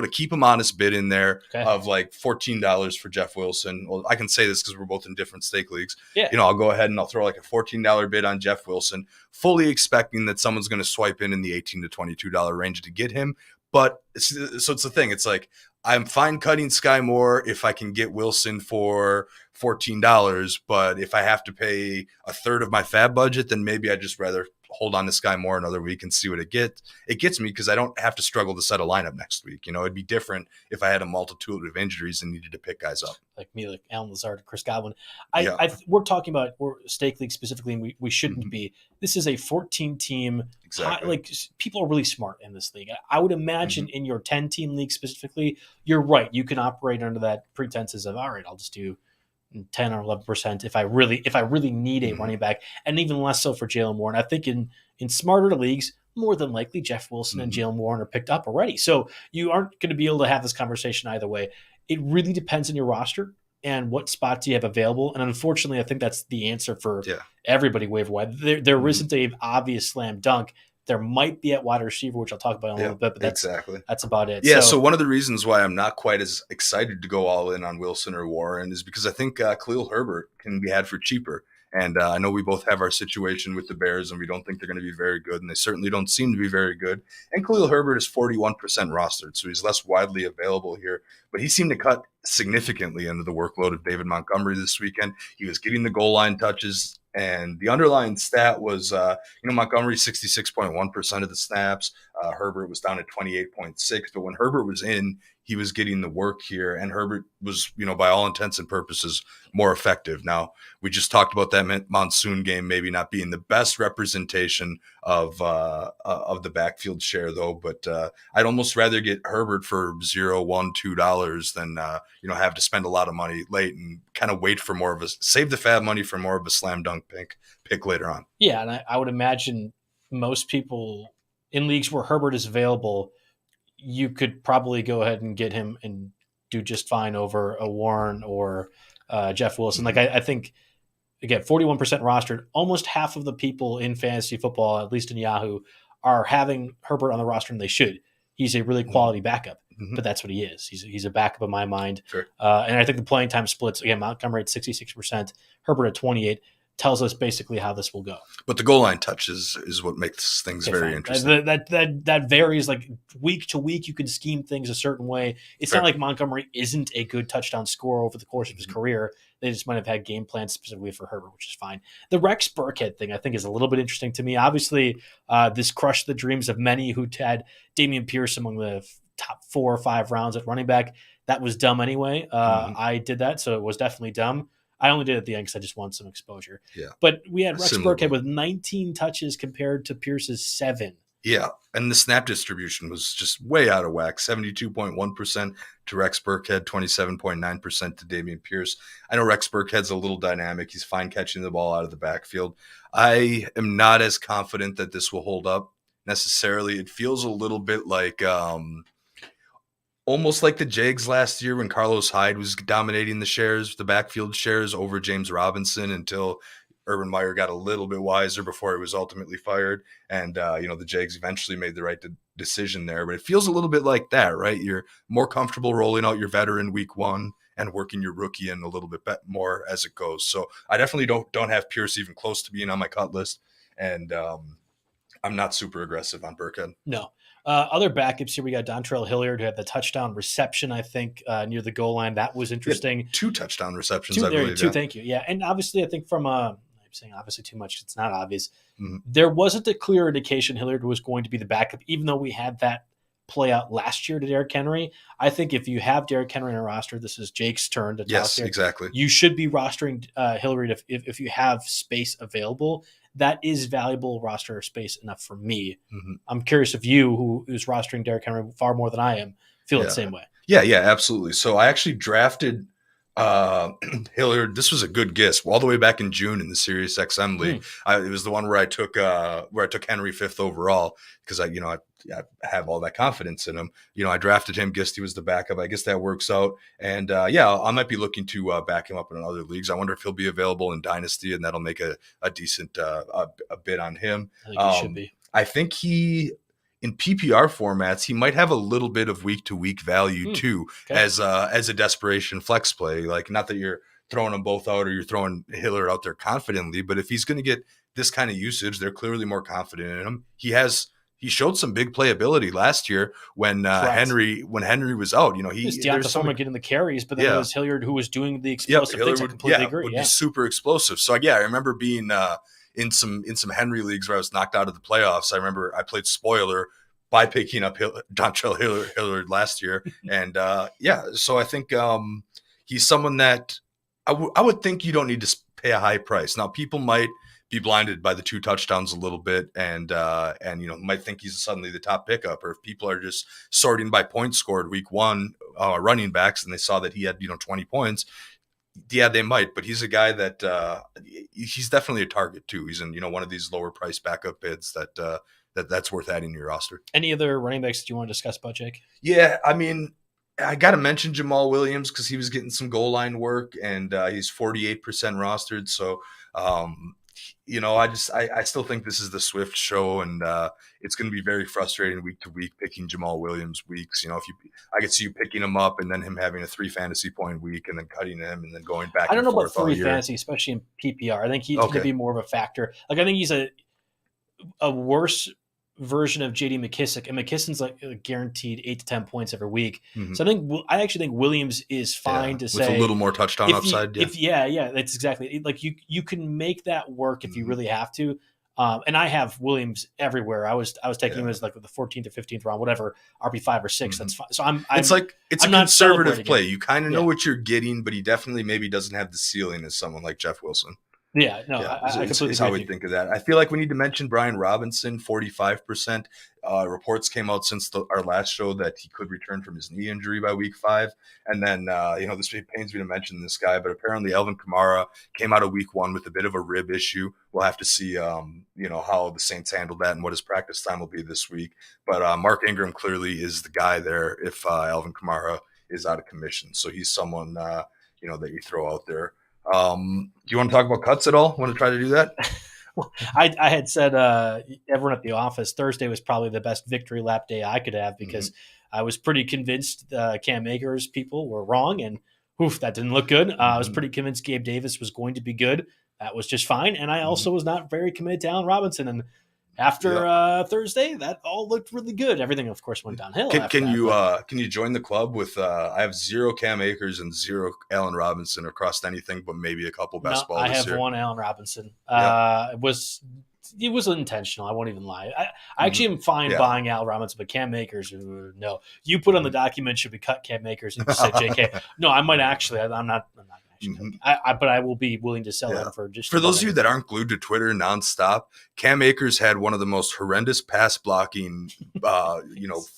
a keep him honest bid in there of like $14 for Jeff Wilson. Well, I can say this because we're both in different stake leagues. Yeah. I'll go ahead and I'll throw like a $14 bid on Jeff Wilson, fully expecting that someone's going to swipe in the $18 to $22 range to get him. But it's the thing. It's like, I'm fine cutting Sky Moore if I can get Wilson for $14, but if I have to pay a third of my fab budget, then maybe I'd just rather hold on to Sky Moore another week and see what it gets me, because I don't have to struggle to set a lineup next week. It'd be different if I had a multitude of injuries and needed to pick guys up. Like me, like Alan Lazard, Chris Godwin. We're talking about stake league specifically, and we shouldn't be. This is a 14-team. Exactly. People are really smart in this league. I would imagine in your 10-team league specifically, you're right. You can operate under that pretenses of, all right, I'll just do 10 or 11% if I really need a running back, and even less so for Jaylen Warren. I think in smarter leagues, more than likely Jeff Wilson and Jaylen Warren are picked up already. So you aren't going to be able to have this conversation either way. It really depends on your roster and what spots you have available. And unfortunately, I think that's the answer for everybody waiver wire. There isn't an obvious slam dunk. There might be at wide receiver, which I'll talk about in a little bit, but that's about it. Yeah, so one of the reasons why I'm not quite as excited to go all in on Wilson or Warren is because I think Khalil Herbert can be had for cheaper. And I know we both have our situation with the Bears, and we don't think they're going to be very good, and they certainly don't seem to be very good. And Khalil Herbert is 41% rostered, so he's less widely available here. But he seemed to cut significantly into the workload of David Montgomery this weekend. He was getting the goal line touches And the underlying stat was, Montgomery 66.1% of the snaps. Herbert was down at 28.6. But when Herbert was in, he was getting the work here. And Herbert was, by all intents and purposes, more effective. Now, we just talked about that monsoon game maybe not being the best representation of the backfield share, though. But I'd almost rather get Herbert for $0, $1, $2 than, have to spend a lot of money late and kind of wait for more of save the fab money for more of a slam dunk pick later on. Yeah, and I would imagine most people in leagues where Herbert is available, you could probably go ahead and get him and do just fine over a Warren or Jeff Wilson. Mm-hmm. Like I think, again, 41% rostered. Almost half of the people in fantasy football, at least in Yahoo, are having Herbert on the roster, and they should. He's a really quality backup, but that's what he is. He's a backup in my mind. Sure. And I think the playing time splits, again, Montgomery at 66%, Herbert at 28%, tells us basically how this will go. But the goal line touch is what makes things very interesting. That varies like week to week. You can scheme things a certain way. It's not like Montgomery isn't a good touchdown scorer over the course of his career. They just might have had game plans specifically for Herbert, which is fine. The Rex Burkhead thing I think is a little bit interesting to me. Obviously, this crushed the dreams of many who had Dameon Pierce among the top 4 or 5 rounds at running back. That was dumb anyway. I did that, so it was definitely dumb. I only did it at the end because I just wanted some exposure. Yeah. But we had Rex Burkhead with 19 touches compared to Pierce's 7. Yeah. And the snap distribution was just way out of whack. 72.1% to Rex Burkhead, 27.9% to Dameon Pierce. I know Rex Burkhead's a little dynamic. He's fine catching the ball out of the backfield. I am not as confident that this will hold up necessarily. It feels a little bit like almost like the Jags last year when Carlos Hyde was dominating the backfield shares over James Robinson until Urban Meyer got a little bit wiser before he was ultimately fired. And, the Jags eventually made the right decision there. But it feels a little bit like that, right? You're more comfortable rolling out your veteran week 1 and working your rookie in a little bit more as it goes. So I definitely don't have Pierce even close to being on my cut list. And I'm not super aggressive on Burkhead. No. Other backups here, we got Dontrell Hilliard, who had the touchdown reception, I think, near the goal line. That was interesting. 2 touchdown receptions, I believe. 2, thank you. Yeah, and obviously, I think from I'm saying obviously too much. It's not obvious. There wasn't a clear indication Hilliard was going to be the backup, even though we had that play out last year to Derrick Henry. I think if you have Derrick Henry in a roster, this is Jake's turn to talk. Yes, here. Exactly. You should be rostering Hilliard if you have space available. That is valuable roster space enough for me. I'm curious if you, who's rostering Derrick Henry far more than I am, feel the same way. Yeah, absolutely. So I actually drafted Hilliard. This was a good guess all the way back in June in the Sirius XM league. It was the one where I took Henry 5th overall because I have all that confidence in him. I drafted him, guessed he was the backup. I guess that works out. And I might be looking to back him up in other leagues. I wonder if he'll be available in Dynasty, and that'll make a decent a bid on him. I think he should be. I think in PPR formats, he might have a little bit of week-to-week value too, as a desperation flex play. Like, not that you're throwing them both out or you're throwing Hilliard out there confidently, but if he's going to get this kind of usage, they're clearly more confident in him. He showed some big playability last year when Henry was out. There's Deonta getting the carries, but then it was Hilliard who was doing the explosive things. I completely agree. Would be super explosive. So I remember being in some Henry leagues where I was knocked out of the playoffs. I remember I played spoiler by picking up Dontrell Hilliard last year, and so I think he's someone that I would think you don't need to pay a high price. Now, people might be blinded by the 2 touchdowns a little bit and might think he's suddenly the top pickup, or if people are just sorting by points scored week 1 running backs and they saw that he had 20 points. Yeah, they might, but he's a guy that he's definitely a target too. He's in one of these lower price backup bids that's worth adding to your roster. Any other running backs that you want to discuss about, Jake? Yeah, I mean, I got to mention Jamal Williams because he was getting some goal line work, and he's 48% rostered. So, I still think this is the Swift show, and it's going to be very frustrating week to week picking Jamal Williams weeks. I could see you picking him up and then him having a 3 fantasy point week and then cutting him and then going back. I don't know about 3 fantasy, especially in PPR. I think he's going to be more of a factor. Like, I think he's a worse version of J.D. McKissick, and McKisson's like guaranteed 8 to 10 points every week. Mm-hmm. So I actually think Williams is fine to say with a little more touchdown upside. That's exactly like you can make that work if you really have to. And I have Williams everywhere. I was taking him as like the 14th or 15th round, whatever, RB5 or 6. That's fine. So it's a conservative play. You kind of know what you're getting, but he definitely maybe doesn't have the ceiling as someone like Jeff Wilson. Yeah, no, I completely is how we think of that. I feel like we need to mention Brian Robinson, 45%. Reports came out since our last show that he could return from his knee injury by week 5. And then, this pains me to mention this guy, but apparently Alvin Kamara came out of week 1 with a bit of a rib issue. We'll have to see, how the Saints handle that and what his practice time will be this week. But Mark Ingram clearly is the guy there if Alvin Kamara is out of commission. So he's someone, that you throw out there. Do you want to talk about cuts at all? Want to try to do that? Well, I had said everyone at the office Thursday was probably the best victory lap day I could have because I was pretty convinced Cam Akers people were wrong, and that didn't look good. I was pretty convinced Gabe Davis was going to be good. That was just fine, and I also was not very committed to Allen Robinson. And after Thursday, that all looked really good. Everything, of course, went downhill. Can you join the club with? I have 0 Cam Akers and 0 Allen Robinson across anything, but maybe a couple best ball. I this have year. 1 Allen Robinson. It was intentional. I won't even lie. I actually am fine buying Allen Robinson, but Cam Akers, no. You put on the document should we cut Cam Akers and say JK? No, I might actually. I'm not. But I will be willing to sell them for just. For those of you that aren't glued to Twitter nonstop, Cam Akers had one of the most horrendous pass blocking,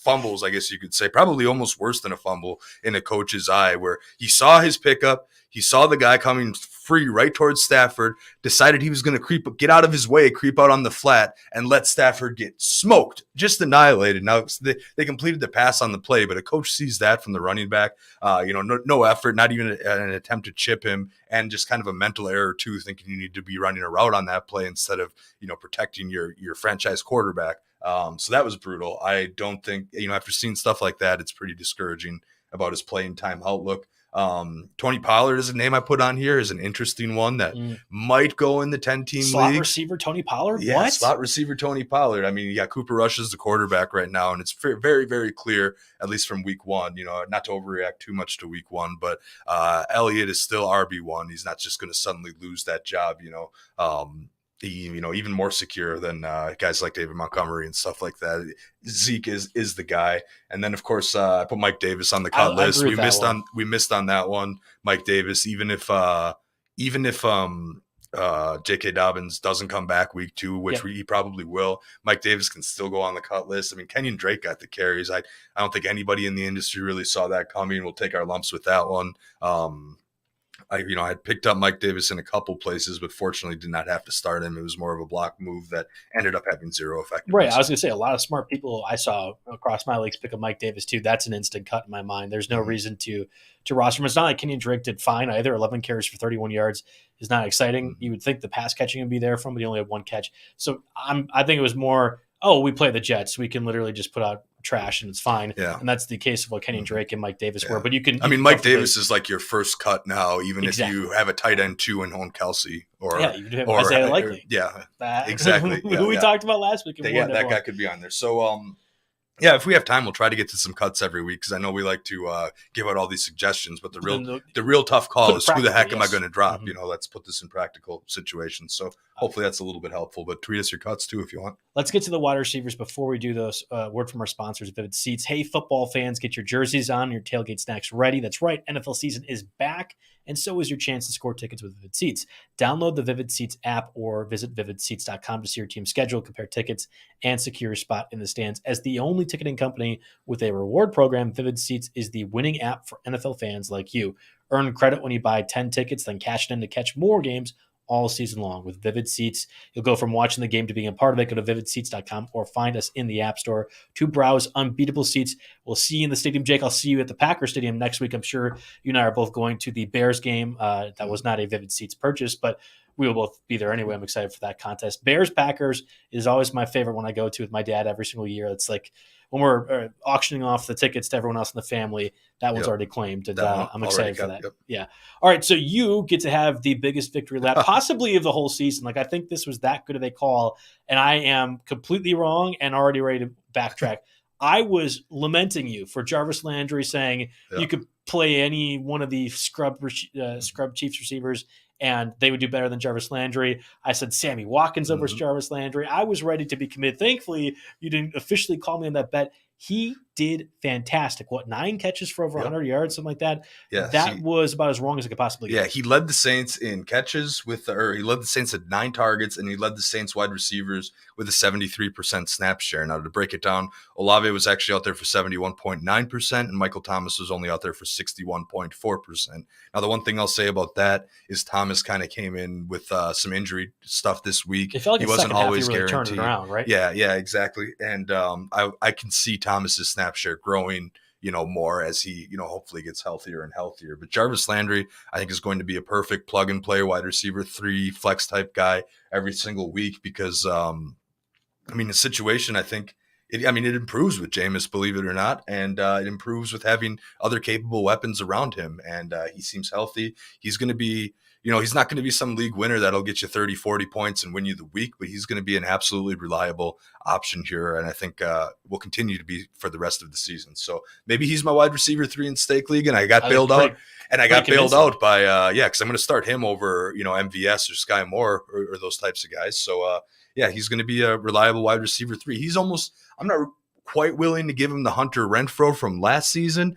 fumbles, I guess you could say, probably almost worse than a fumble in a coach's eye, where he saw his pickup, he saw the guy coming free right towards Stafford, decided he was going to get out of his way, creep out on the flat, and let Stafford get smoked, just annihilated. Now, they completed the pass on the play, but a coach sees that from the running back, no effort, not even an attempt to chip him, and just kind of a mental error, too, thinking you need to be running a route on that play instead of, protecting your franchise quarterback. So that was brutal. I don't think, after seeing stuff like that, it's pretty discouraging about his playing time outlook. Tony Pollard is a name I put on here, is an interesting one that might go in the 10-team league. Slot receiver Tony Pollard? Yeah, what? Slot receiver Tony Pollard. I mean, Cooper Rush is the quarterback right now, and it's very, very clear, at least from week 1, not to overreact too much to week 1, but Elliott is still RB1. He's not just going to suddenly lose that job, even more secure than guys like David Montgomery and stuff like that. Zeke is the guy. And then, of course, I put Mike Davis on the cut list. We missed on that one. Mike Davis, even if J.K. Dobbins doesn't come back week 2, which he probably will, Mike Davis can still go on the cut list. I mean, Kenyon Drake got the carries. I don't think anybody in the industry really saw that coming. We'll take our lumps with that one. I had picked up Mike Davis in a couple places, but fortunately did not have to start him. It was more of a block move that ended up having 0 effect. Right. I was going to say a lot of smart people I saw across my leagues pick up Mike Davis too. That's an instant cut in my mind. There's no reason to roster him. It's not like Kenyon Drake did fine either. 11 carries for 31 yards is not exciting. You would think the pass catching would be there from, but he only had 1 catch. So I think it was more, we play the Jets. We can literally just put out trash and it's fine. Yeah. And that's the case of what Kenyon Drake and Mike Davis were. But Mike Davis is like your first cut now, even if you have a tight end 2 and own Kelsey or you do have Isaiah Likely. Exactly. Who we talked about last week. That guy could be on there. So if we have time, we'll try to get to some cuts every week because I know we like to give out all these suggestions, but the real tough call is who the heck am I going to drop? Let's put this in practical situations. So hopefully that's a little bit helpful, but tweet us your cuts too if you want. Let's get to the wide receivers before we do those. Word from our sponsors, Vivid Seats. Hey, football fans, get your jerseys on, your tailgate snacks ready. That's right, NFL season is back, and so is your chance to score tickets with Vivid Seats. Download the Vivid Seats app or visit vividseats.com to see your team schedule, compare tickets, and secure your spot in the stands. As the only ticketing company with a reward program, Vivid Seats is the winning app for NFL fans like you. Earn credit when you buy 10 tickets, then cash it in to catch more games all season long. With Vivid Seats, you'll go from watching the game to being a part of it. Go to vividseats.com or find us in the App Store to browse unbeatable seats. We'll see you in the stadium. Jake, I'll see you at the Packers Stadium next week. I'm sure you and I are both going to the Bears game. That was not a Vivid Seats purchase, but we will both be there anyway. I'm excited for that contest. Bears Packers is always my favorite one I go to with my dad every single year. It's like when we're auctioning off the tickets to everyone else in the family, that one's already claimed. And I'm excited for that. Yep. Yeah. All right. So you get to have the biggest victory lap possibly of the whole season. Like, I think this was that good of a call, and I am completely wrong and already ready to backtrack. I was lamenting you for Jarvis Landry saying you could play any one of the scrub Chiefs receivers and they would do better than Jarvis Landry. I said Sammy Watkins over Jarvis Landry. I was ready to be committed. Thankfully, you didn't officially call me on that bet. He did fantastic. 9 catches for over 100 yards, something like that? Yeah, that was about as wrong as it could possibly get. Yeah, he led the Saints in catches he led the Saints at 9 targets, and he led the Saints wide receivers with a 73% snap share. Now, to break it down, Olave was actually out there for 71.9%, and Michael Thomas was only out there for 61.4%. Now, the one thing I'll say about that is Thomas kind of came in with some injury stuff this week. It felt like he wasn't always really guaranteed. Turned it around, right? Yeah, exactly. And I can see Thomas's snap share growing, more as he, hopefully gets healthier and healthier. But Jarvis Landry, I think, is going to be a perfect plug and play wide receiver 3 flex type guy every single week because, the situation, I think, it improves with Jameis, believe it or not, and it improves with having other capable weapons around him. And he seems healthy. He's going to be, he's not going to be some league winner that'll get you 30, 40 points and win you the week, but he's going to be an absolutely reliable option here. And I think will continue to be for the rest of the season. So maybe he's my wide receiver 3 in stake league. And I got bailed out by, because I'm going to start him over, MVS or Sky Moore or those types of guys. So, he's going to be a reliable wide receiver 3. I'm not quite willing to give him the Hunter Renfrow from last season,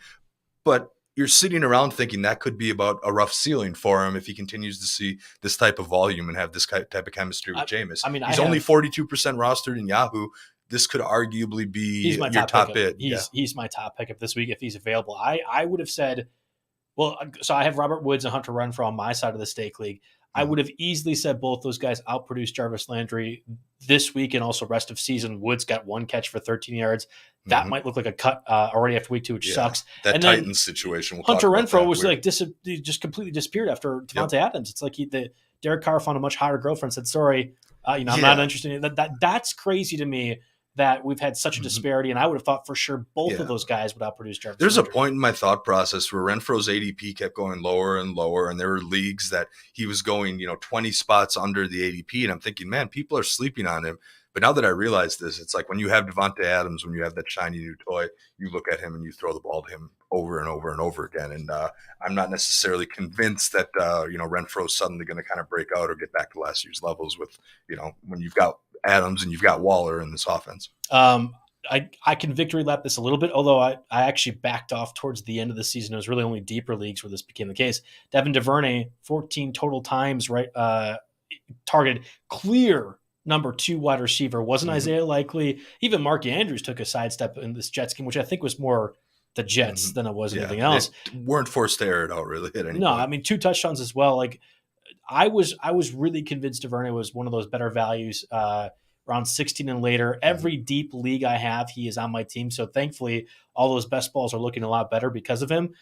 but you're sitting around thinking that could be about a rough ceiling for him if he continues to see this type of volume and have this type of chemistry with Jameis. He's only 42% rostered in Yahoo. This could arguably be your top bid. He's my top pickup this week if he's available. I would have said, so I have Robert Woods and Hunter Renfrow on my side of the stake league. I would have easily said both those guys outproduced Jarvis Landry this week and also rest of season. Woods got 1 catch for 13 yards. That might look like a cut already after week 2, which sucks. That Titans situation. Hunter Renfrow was just completely disappeared after Devontae Adams. It's like Derek Carr found a much hotter girlfriend and said, sorry, I'm not interested in that. That's crazy to me that we've had such a disparity, and I would have thought for sure both of those guys would outproduce Jarvis. There's a point in my thought process where Renfro's ADP kept going lower and lower, and there were leagues that he was going, 20 spots under the ADP, and I'm thinking, man, people are sleeping on him. But now that I realize this, it's like when you have Devontae Adams, when you have that shiny new toy, you look at him and you throw the ball to him over and over and over again. And I'm not necessarily convinced that, Renfro's suddenly going to kind of break out or get back to last year's levels with, when you've got Adams and you've got Waller in this offense. I can victory lap this a little bit, although I actually backed off towards the end of the season. It was really only deeper leagues where this became the case. Devin DuVernay, 14 total times, targeted, clear number 2 wide receiver. Wasn't Isaiah Likely. Even Mark Andrews took a sidestep in this Jets game, which I think was more the Jets than it was anything else. They weren't forced to air it out really at any point. 2 touchdowns as well. Like I was really convinced DuVernay was one of those better values around 16 and later. Every deep league I have, he is on my team. So thankfully, all those best balls are looking a lot better because of him.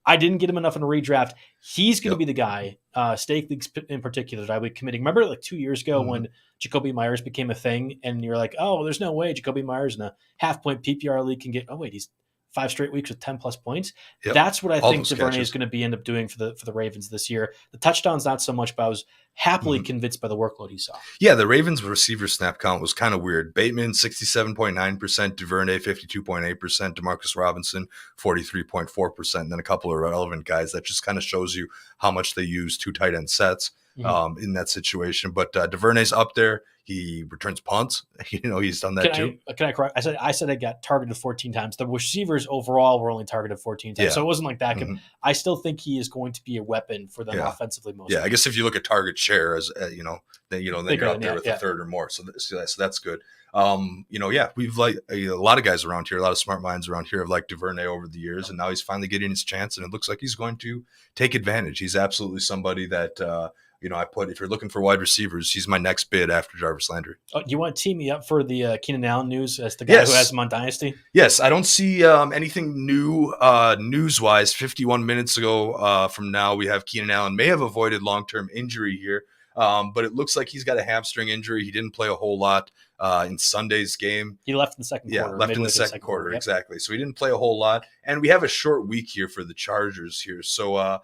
I didn't get him enough in a redraft. He's going to be the guy, stake leagues in particular, that I would be committing. Remember like 2 years ago when Jacoby Myers became a thing and you're like, oh, there's no way Jacoby Myers in a half-point PPR league can get, he's 5 straight weeks with 10-plus points. Yep. That's what I think DuVernay is going to end up doing for the Ravens this year. The touchdowns, not so much, but I was happily convinced by the workload he saw. Yeah, the Ravens receiver snap count was kind of weird. Bateman, 67.9%, DuVernay, 52.8%, DeMarcus Robinson, 43.4%, and then a couple of relevant guys. That just kind of shows you how much they use 2 tight end sets in that situation. But DuVernay's up there. He returns punts. He's done that too. Can I correct? I said I got targeted 14 times. The receivers overall were only targeted 14 times. So it wasn't like that. I still think he is going to be a weapon for them offensively. I guess if you look at target share as then you're out there with a third or more. So that's good. We've like a lot of guys around here, a lot of smart minds around here have liked DuVernay over the years, and now he's finally getting his chance, and it looks like he's going to take advantage. He's absolutely somebody that I put, if you're looking for wide receivers, he's my next bid after Jarvis Landry. Do you want to tee me up for the Keenan Allen news as the guy who has him on Dynasty? Yes, I don't see anything new news-wise. 51 minutes ago from now, we have Keenan Allen may have avoided long-term injury here. But it looks like he's got a hamstring injury. He didn't play a whole lot in Sunday's game. He left in the second quarter. Yeah, left in the second quarter, exactly. So he didn't play a whole lot. And we have a short week here for the Chargers here. So,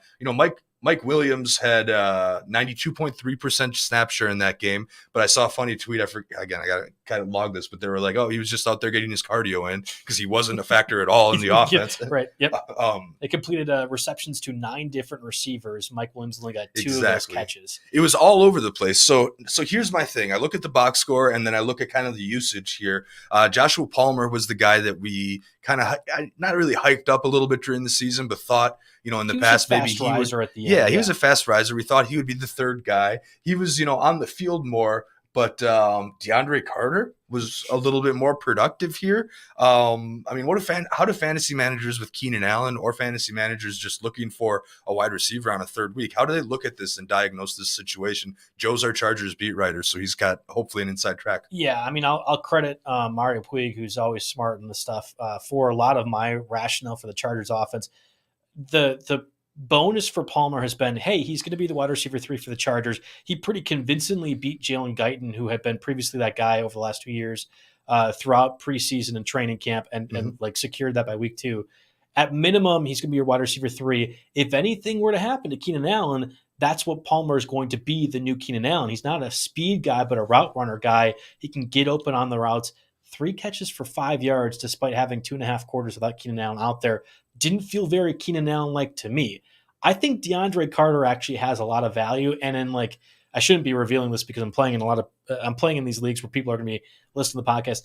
Mike Williams had 92.3% snap share in that game, but I saw a funny tweet. I got to kind of log this, but they were like, "Oh, he was just out there getting his cardio in because he wasn't a factor at all in the offense." Right. Yep. They completed receptions to 9 different receivers. Mike Williams only got 2 of those catches. It was all over the place. So here's my thing. I look at the box score and then I look at kind of the usage here. Joshua Palmer was the guy that we kind of not really hyped up a little bit during the season, but thought, in the past maybe he was at the end. Yeah, he was a fast riser. We thought he would be the third guy. He was, on the field more, but DeAndre Carter was a little bit more productive here. How do fantasy managers with Keenan Allen or fantasy managers just looking for a wide receiver on a third week, how do they look at this and diagnose this situation? Joe's our Chargers beat writer, so he's got hopefully an inside track. Yeah, I'll credit Mario Puig, who's always smart in the stuff, for a lot of my rationale for the Chargers offense. The bonus for Palmer has been, hey, he's going to be the wide receiver 3 for the Chargers. He pretty convincingly beat Jalen Guyton, who had been previously that guy over the last 2 years throughout preseason and training camp and secured that by week 2. At minimum, he's going to be your wide receiver 3. If anything were to happen to Keenan Allen, that's what Palmer is going to be, the new Keenan Allen. He's not a speed guy, but a route runner guy. He can get open on the routes. 3 catches for 5 yards despite having 2.5 quarters without Keenan Allen out there. Didn't feel very Keenan Allen-like to me. I think DeAndre Carter actually has a lot of value. And then, I shouldn't be revealing this because I'm playing in these leagues where people are going to be listening to the podcast.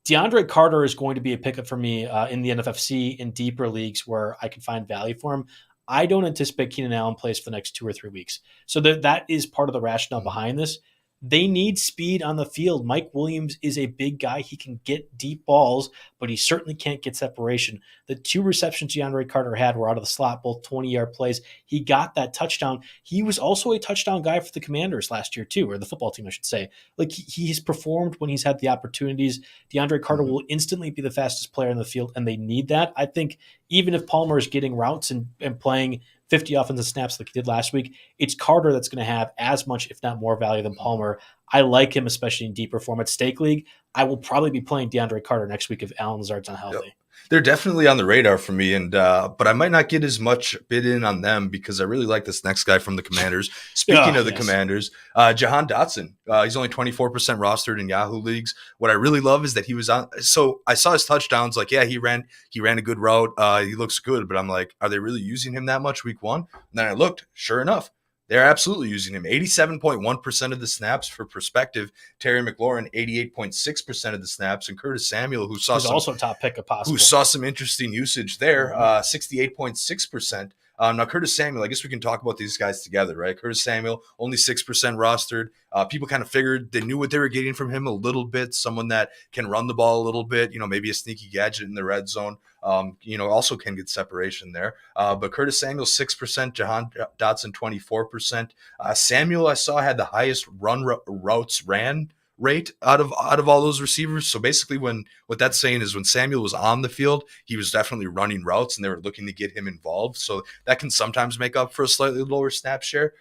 DeAndre Carter is going to be a pickup for me in the NFFC in deeper leagues where I can find value for him. I don't anticipate Keenan Allen plays for the next 2 or 3 weeks. So that is part of the rationale behind this. They need speed on the field. Mike Williams is a big guy. He can get deep balls, but he certainly can't get separation. The 2 receptions DeAndre Carter had were out of the slot, both 20-yard plays. He got that touchdown. He was also a touchdown guy for the Commanders last year too, or the football team, I should say. He's performed when he's had the opportunities. DeAndre Carter will instantly be the fastest player in the field, and they need that. I think even if Palmer is getting routes and playing 50 offensive snaps like he did last week, it's Carter that's going to have as much, if not more, value than Palmer. I like him, especially in deeper format stake league. I will probably be playing DeAndre Carter next week if Allen Lazard's unhealthy. Yep. They're definitely on the radar for me, but I might not get as much bid in on them because I really like this next guy from the Commanders. Speaking of the Commanders, Jahan Dotson. He's only 24% rostered in Yahoo leagues. What I really love is that he was on. So I saw his touchdowns. He ran a good route. He looks good, but I'm like, are they really using him that much week 1? And then I looked. Sure enough, they're absolutely using him. 87.1% of the snaps. For perspective, Terry McLaurin, 88.6% of the snaps, and Curtis Samuel, who's also top pick if possible, who saw some interesting usage there, 68.6%. Now, Curtis Samuel, I guess we can talk about these guys together, right? Curtis Samuel, only 6% rostered. People kind of figured they knew what they were getting from him a little bit, someone that can run the ball a little bit, maybe a sneaky gadget in the red zone, also can get separation there. But Curtis Samuel, 6%, Jahan Dotson, 24%. Samuel, I saw, had the highest routes ran rate out of all those receivers. So basically what that's saying is when Samuel was on the field, he was definitely running routes and they were looking to get him involved. So that can sometimes make up for a slightly lower snap share.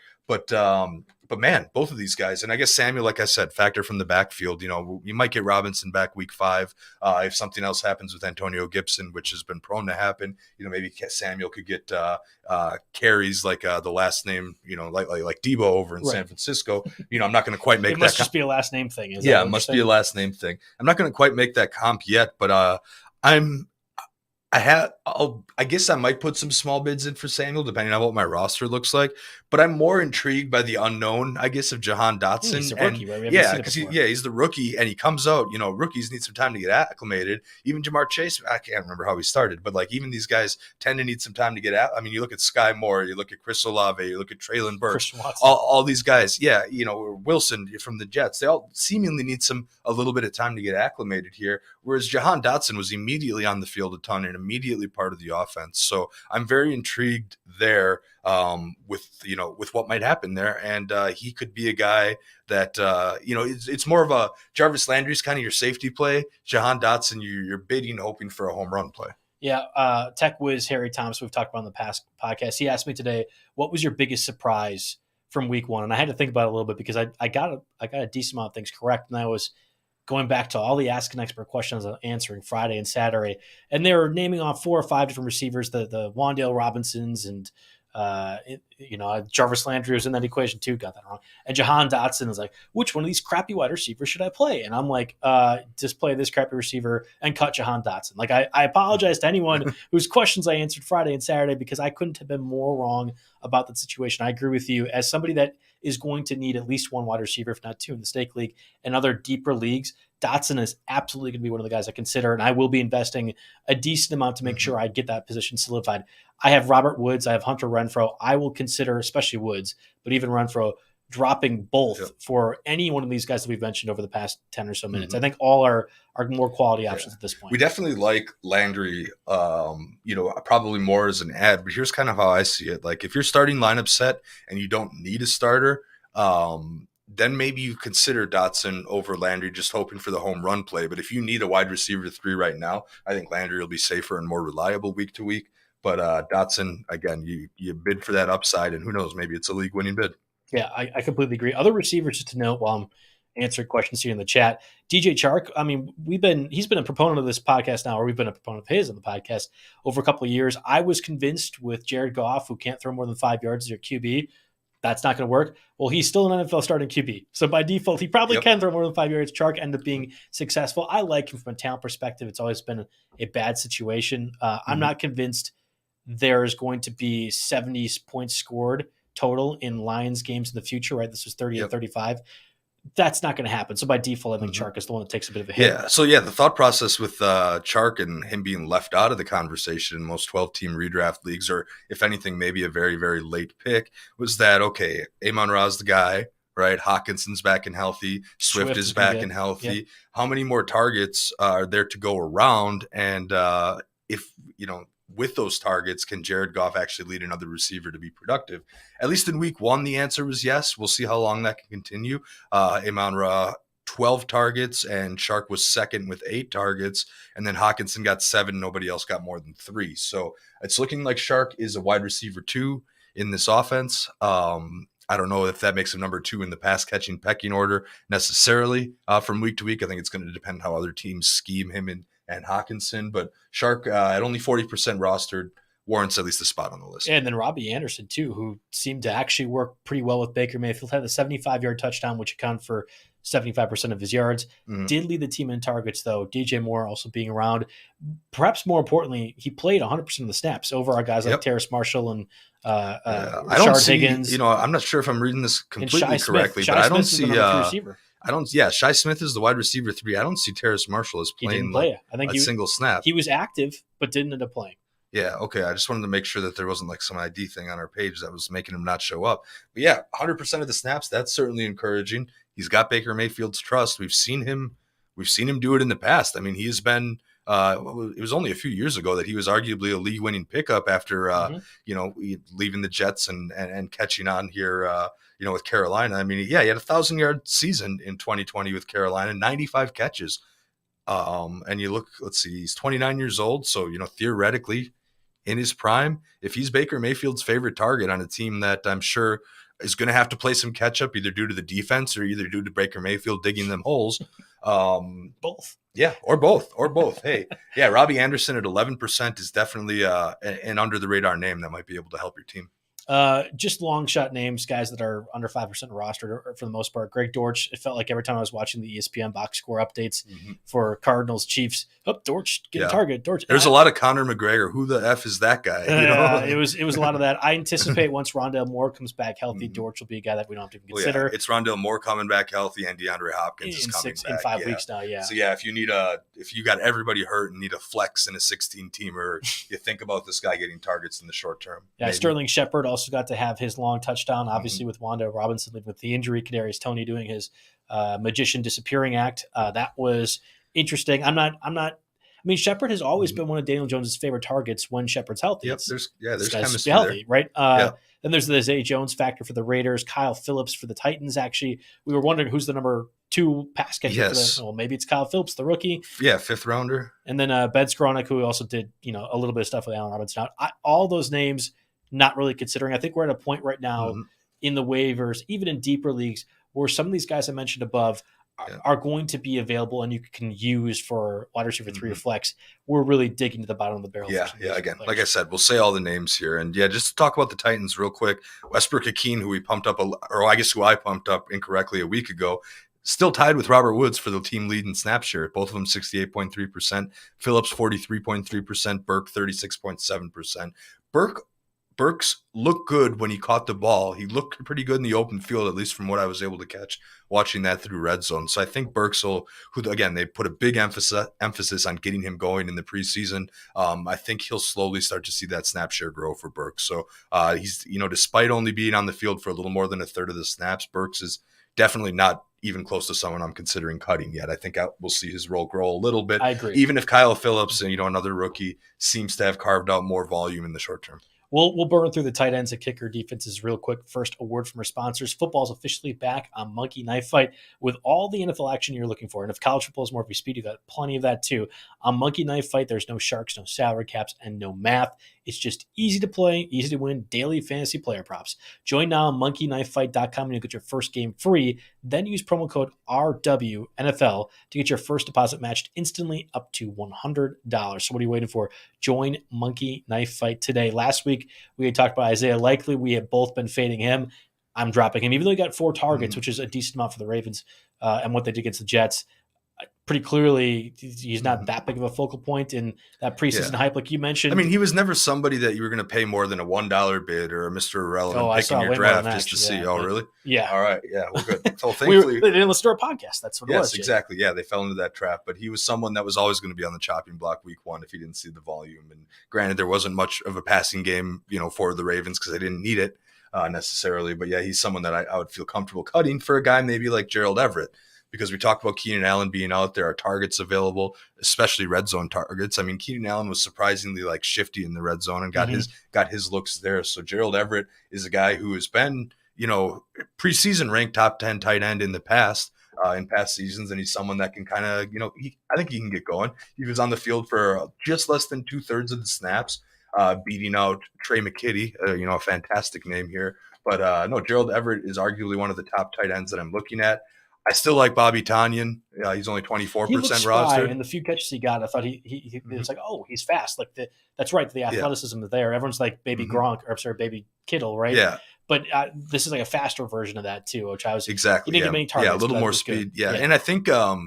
But man, both of these guys, and I guess Samuel, like I said, factor from the backfield. You might get Robinson back week 5 if something else happens with Antonio Gibson, which has been prone to happen. Maybe Samuel could get carries like the last name, like Debo over in San Francisco. I'm not going to quite make that. It must just be a last name thing. It must be a last name thing. I'm not going to quite make that comp yet, but I guess I might put some small bids in for Samuel, depending on what my roster looks like. But I'm more intrigued by the unknown, I guess, of Jahan Dotson. He's a rookie, right? Because he's the rookie, and he comes out. Rookies need some time to get acclimated. Even Jamar Chase, I can't remember how he started, but even these guys tend to need some time to get out. You look at Sky Moore, you look at Chris Olave, you look at Traylon Burks, all these guys. Wilson from the Jets. They all seemingly need a little bit of time to get acclimated here. Whereas Jahan Dotson was immediately on the field a ton and immediately part of the offense. So I'm very intrigued there with what might happen there. And he could be a guy that, it's more of a Jarvis Landry's kind of your safety play. Jahan Dotson, you're bidding, hoping for a home run play. Yeah. Tech whiz Harry Thomas, we've talked about in the past podcast. He asked me today, what was your biggest surprise from week one. And I had to think about it a little bit because I got a decent amount of things correct. And I was going back to all the Ask an Expert questions I'm answering Friday and Saturday. And they were naming off 4 or 5 different receivers, the Wan'Dale Robinsons and Jarvis Landry was in that equation too. Got that wrong. And Jahan Dotson is like, which one of these crappy wide receivers should I play? And I'm like, just play this crappy receiver and cut Jahan Dotson. Like I apologize to anyone whose questions I answered Friday and Saturday because I couldn't have been more wrong about that situation. I agree with you. As somebody that is going to need at least one wide receiver, if not 2 in the stake league and other deeper leagues, Dotson is absolutely going to be one of the guys I consider, and I will be investing a decent amount to make sure I get that position solidified. I have Robert Woods. I have Hunter Renfrow. I will consider, especially Woods, but even Renfrow, dropping both for any one of these guys that we've mentioned over the past 10 or so minutes. I think all are more quality options at this point. We definitely like Landry, probably more as an ad, but here's kind of how I see it. Like if you're starting lineup set and you don't need a starter, then maybe you consider Dotson over Landry, just hoping for the home run play. But if you need a wide receiver 3 right now, I think Landry will be safer and more reliable week to week. But Dotson, again, you bid for that upside, and who knows, maybe it's a league-winning bid. Yeah, I completely agree. Other receivers, just to note while I'm answering questions here in the chat, DJ Chark, I mean, he's been a proponent of this podcast now, or we've been a proponent of his on the podcast over a couple of years. I was convinced with Jared Goff, who can't throw more than 5 yards as your QB, that's not going to work. Well, he's still an NFL starting QB. So by default, he probably can throw more than 5 yards. Chark ended up being successful. I like him from a talent perspective. It's always been a bad situation. I'm not convinced there's going to be 70 points scored total in Lions games in the future, right? This was 38-35. That's not going to happen. So by default, I think Chark is the one that takes a bit of a hit. Yeah. So the thought process with Chark and him being left out of the conversation in most 12-team redraft leagues, or if anything, maybe a very, very late pick, was that, okay, Amon-Ra's the guy, right? Hawkinson's back and healthy. Swift is back and healthy. Yep. How many more targets are there to go around? And with those targets, can Jared Goff actually lead another receiver to be productive? At least in week 1, the answer was yes. We'll see how long that can continue. Amon-Ra, 12 targets, and Chark was second with 8 targets. And then Hawkinson got 7. Nobody else got more than 3. So it's looking like Chark is a wide receiver 2 in this offense. I don't know if that makes him number 2 in the pass catching pecking order necessarily from week to week. I think it's going to depend how other teams scheme him and Hawkinson, but Chark at only 40% rostered warrants at least a spot on the list. And then Robbie Anderson too, who seemed to actually work pretty well with Baker Mayfield, had the 75-yard touchdown, which accounted for 75% of his yards. Did lead the team in targets though. DJ Moore also being around. Perhaps more importantly, he played 100% of the snaps over our guys like Terrace Marshall and I don't see, Higgins. I'm not sure if I'm reading this completely correctly, but I don't see Shi Smith is the wide receiver 3. I don't see Terrace Marshall as playing I think single snap. He was active, but didn't end up playing. Yeah, okay. I just wanted to make sure that there wasn't like some ID thing on our page that was making him not show up. But 100% of the snaps, that's certainly encouraging. He's got Baker Mayfield's trust. We've seen him do it in the past. I mean, he has been it was only a few years ago that he was arguably a league-winning pickup after leaving the Jets and catching on here with Carolina. I mean, he had a 1,000-yard season in 2020 with Carolina, 95 catches. And you look, let's see, he's 29 years old, so theoretically in his prime, if he's Baker Mayfield's favorite target on a team that I'm sure is going to have to play some catch up, either due to the defense or either due to Baker Mayfield digging them holes. Both. Yeah, or both. Hey, Robbie Anderson at 11% is definitely an under the radar name that might be able to help your team. Just long shot names, guys that are under 5% rostered for the most part. Greg Dortch, it felt like every time I was watching the ESPN box score updates for Cardinals Chiefs, Dortch getting target. Dortch. There's a lot of Conor McGregor. Who the F is that guy? It was a lot of that. I anticipate once Rondale Moore comes back healthy, Dortch will be a guy that we don't have to even consider. It's Rondale Moore coming back healthy, and DeAndre Hopkins is coming back in 5 weeks now. Yeah. So if you got everybody hurt and need a flex in a 16-teamer, you think about this guy getting targets in the short term. Yeah, maybe. Sterling Shepard also got to have his long touchdown, obviously with Wanda Robinson with the injury, Kadarius Toney doing his magician disappearing act. That was interesting. I mean, Shepard has always been one of Daniel Jones's favorite targets when Shepard's healthy. Yep, there's chemistry healthy, right? Then there's the Zay Jones factor for the Raiders, Kyle Phillips for the Titans. Actually, we were wondering who's the number 2 pass catcher. Yes. Maybe it's Kyle Phillips, the rookie. Yeah, 5th rounder. And then Ben Skowronek, who also did a little bit of stuff with Allen Robinson. All those names, not really considering. I think we're at a point right now in the waivers, even in deeper leagues, where some of these guys I mentioned above are going to be available and you can use for wide receiver 3 or flex, we're really digging to the bottom of the barrel. Yeah. Again, like I said, we'll say all the names here. And just to talk about the Titans real quick, Westbrook-Ikhine, who we pumped up, or I guess who I pumped up incorrectly a week ago, still tied with Robert Woods for the team lead in snap share. Both of them 68.3%. Phillips 43.3%. Burke 36.7%. Burks looked good when he caught the ball. He looked pretty good in the open field, at least from what I was able to catch watching that through red zone. So I think Burks who again, they put a big emphasis on getting him going in the preseason. I think he'll slowly start to see that snap share grow for Burks. So he's, despite only being on the field for a little more than a third of the snaps, Burks is definitely not even close to someone I'm considering cutting yet. I think we'll see his role grow a little bit. I agree. Even if Kyle Phillips, another rookie, seems to have carved out more volume in the short term. We'll burn through the tight ends and kicker defenses real quick. First, a word from our sponsors. Football is officially back on Monkey Knife Fight with all the NFL action you're looking for. And if college football is more of your speed, you've got plenty of that too. On Monkey Knife Fight, there's no sharks, no salary caps, and no math. It's just easy to play, easy to win, daily fantasy player props. Join now on monkeyknifefight.com and you'll get your first game free. Then use promo code RWNFL to get your first deposit matched instantly up to $100. So what are you waiting for? Join Monkey Knife Fight today. Last week, we had talked about Isaiah Likely. We have both been fading him. I'm dropping him, even though he got 4 targets, which is a decent amount for the Ravens and what they did against the Jets. Pretty clearly, he's not that big of a focal point in that preseason hype, like you mentioned. I mean, he was never somebody that you were going to pay more than a $1 bid or a Mr. Irrelevant pick in your draft just to see. Oh, really? Yeah. All right. Yeah. Well, good. So thankfully, they didn't listen to our podcast. That's what it was. Yes, exactly. Yeah, they fell into that trap. But he was someone that was always going to be on the chopping block week 1 if he didn't see the volume. And granted, there wasn't much of a passing game, for the Ravens because they didn't need it necessarily. But yeah, he's someone that I would feel comfortable cutting for a guy maybe like Gerald Everett. Because we talked about Keenan Allen being out there, are targets available, especially red zone targets. I mean, Keenan Allen was surprisingly shifty in the red zone and got his looks there. So Gerald Everett is a guy who has been, preseason ranked top 10 tight end in the past, in past seasons, and he's someone that can kind of, I think he can get going. He was on the field for just less than 2/3 of the snaps, beating out Trey McKitty, a fantastic name here. But no, Gerald Everett is arguably one of the top tight ends that I'm looking at. I still like Bobby Tonyan. He's only 24% rostered. And the few catches he got, I thought he was like, oh, he's fast. Like that's right. The athleticism is there. Everyone's like baby Gronk, or sorry, baby Kittle, right? Yeah. But this is like a faster version of that too, which I was exactly. He didn't get many targets. Yeah, a little more speed. Yeah. And I think there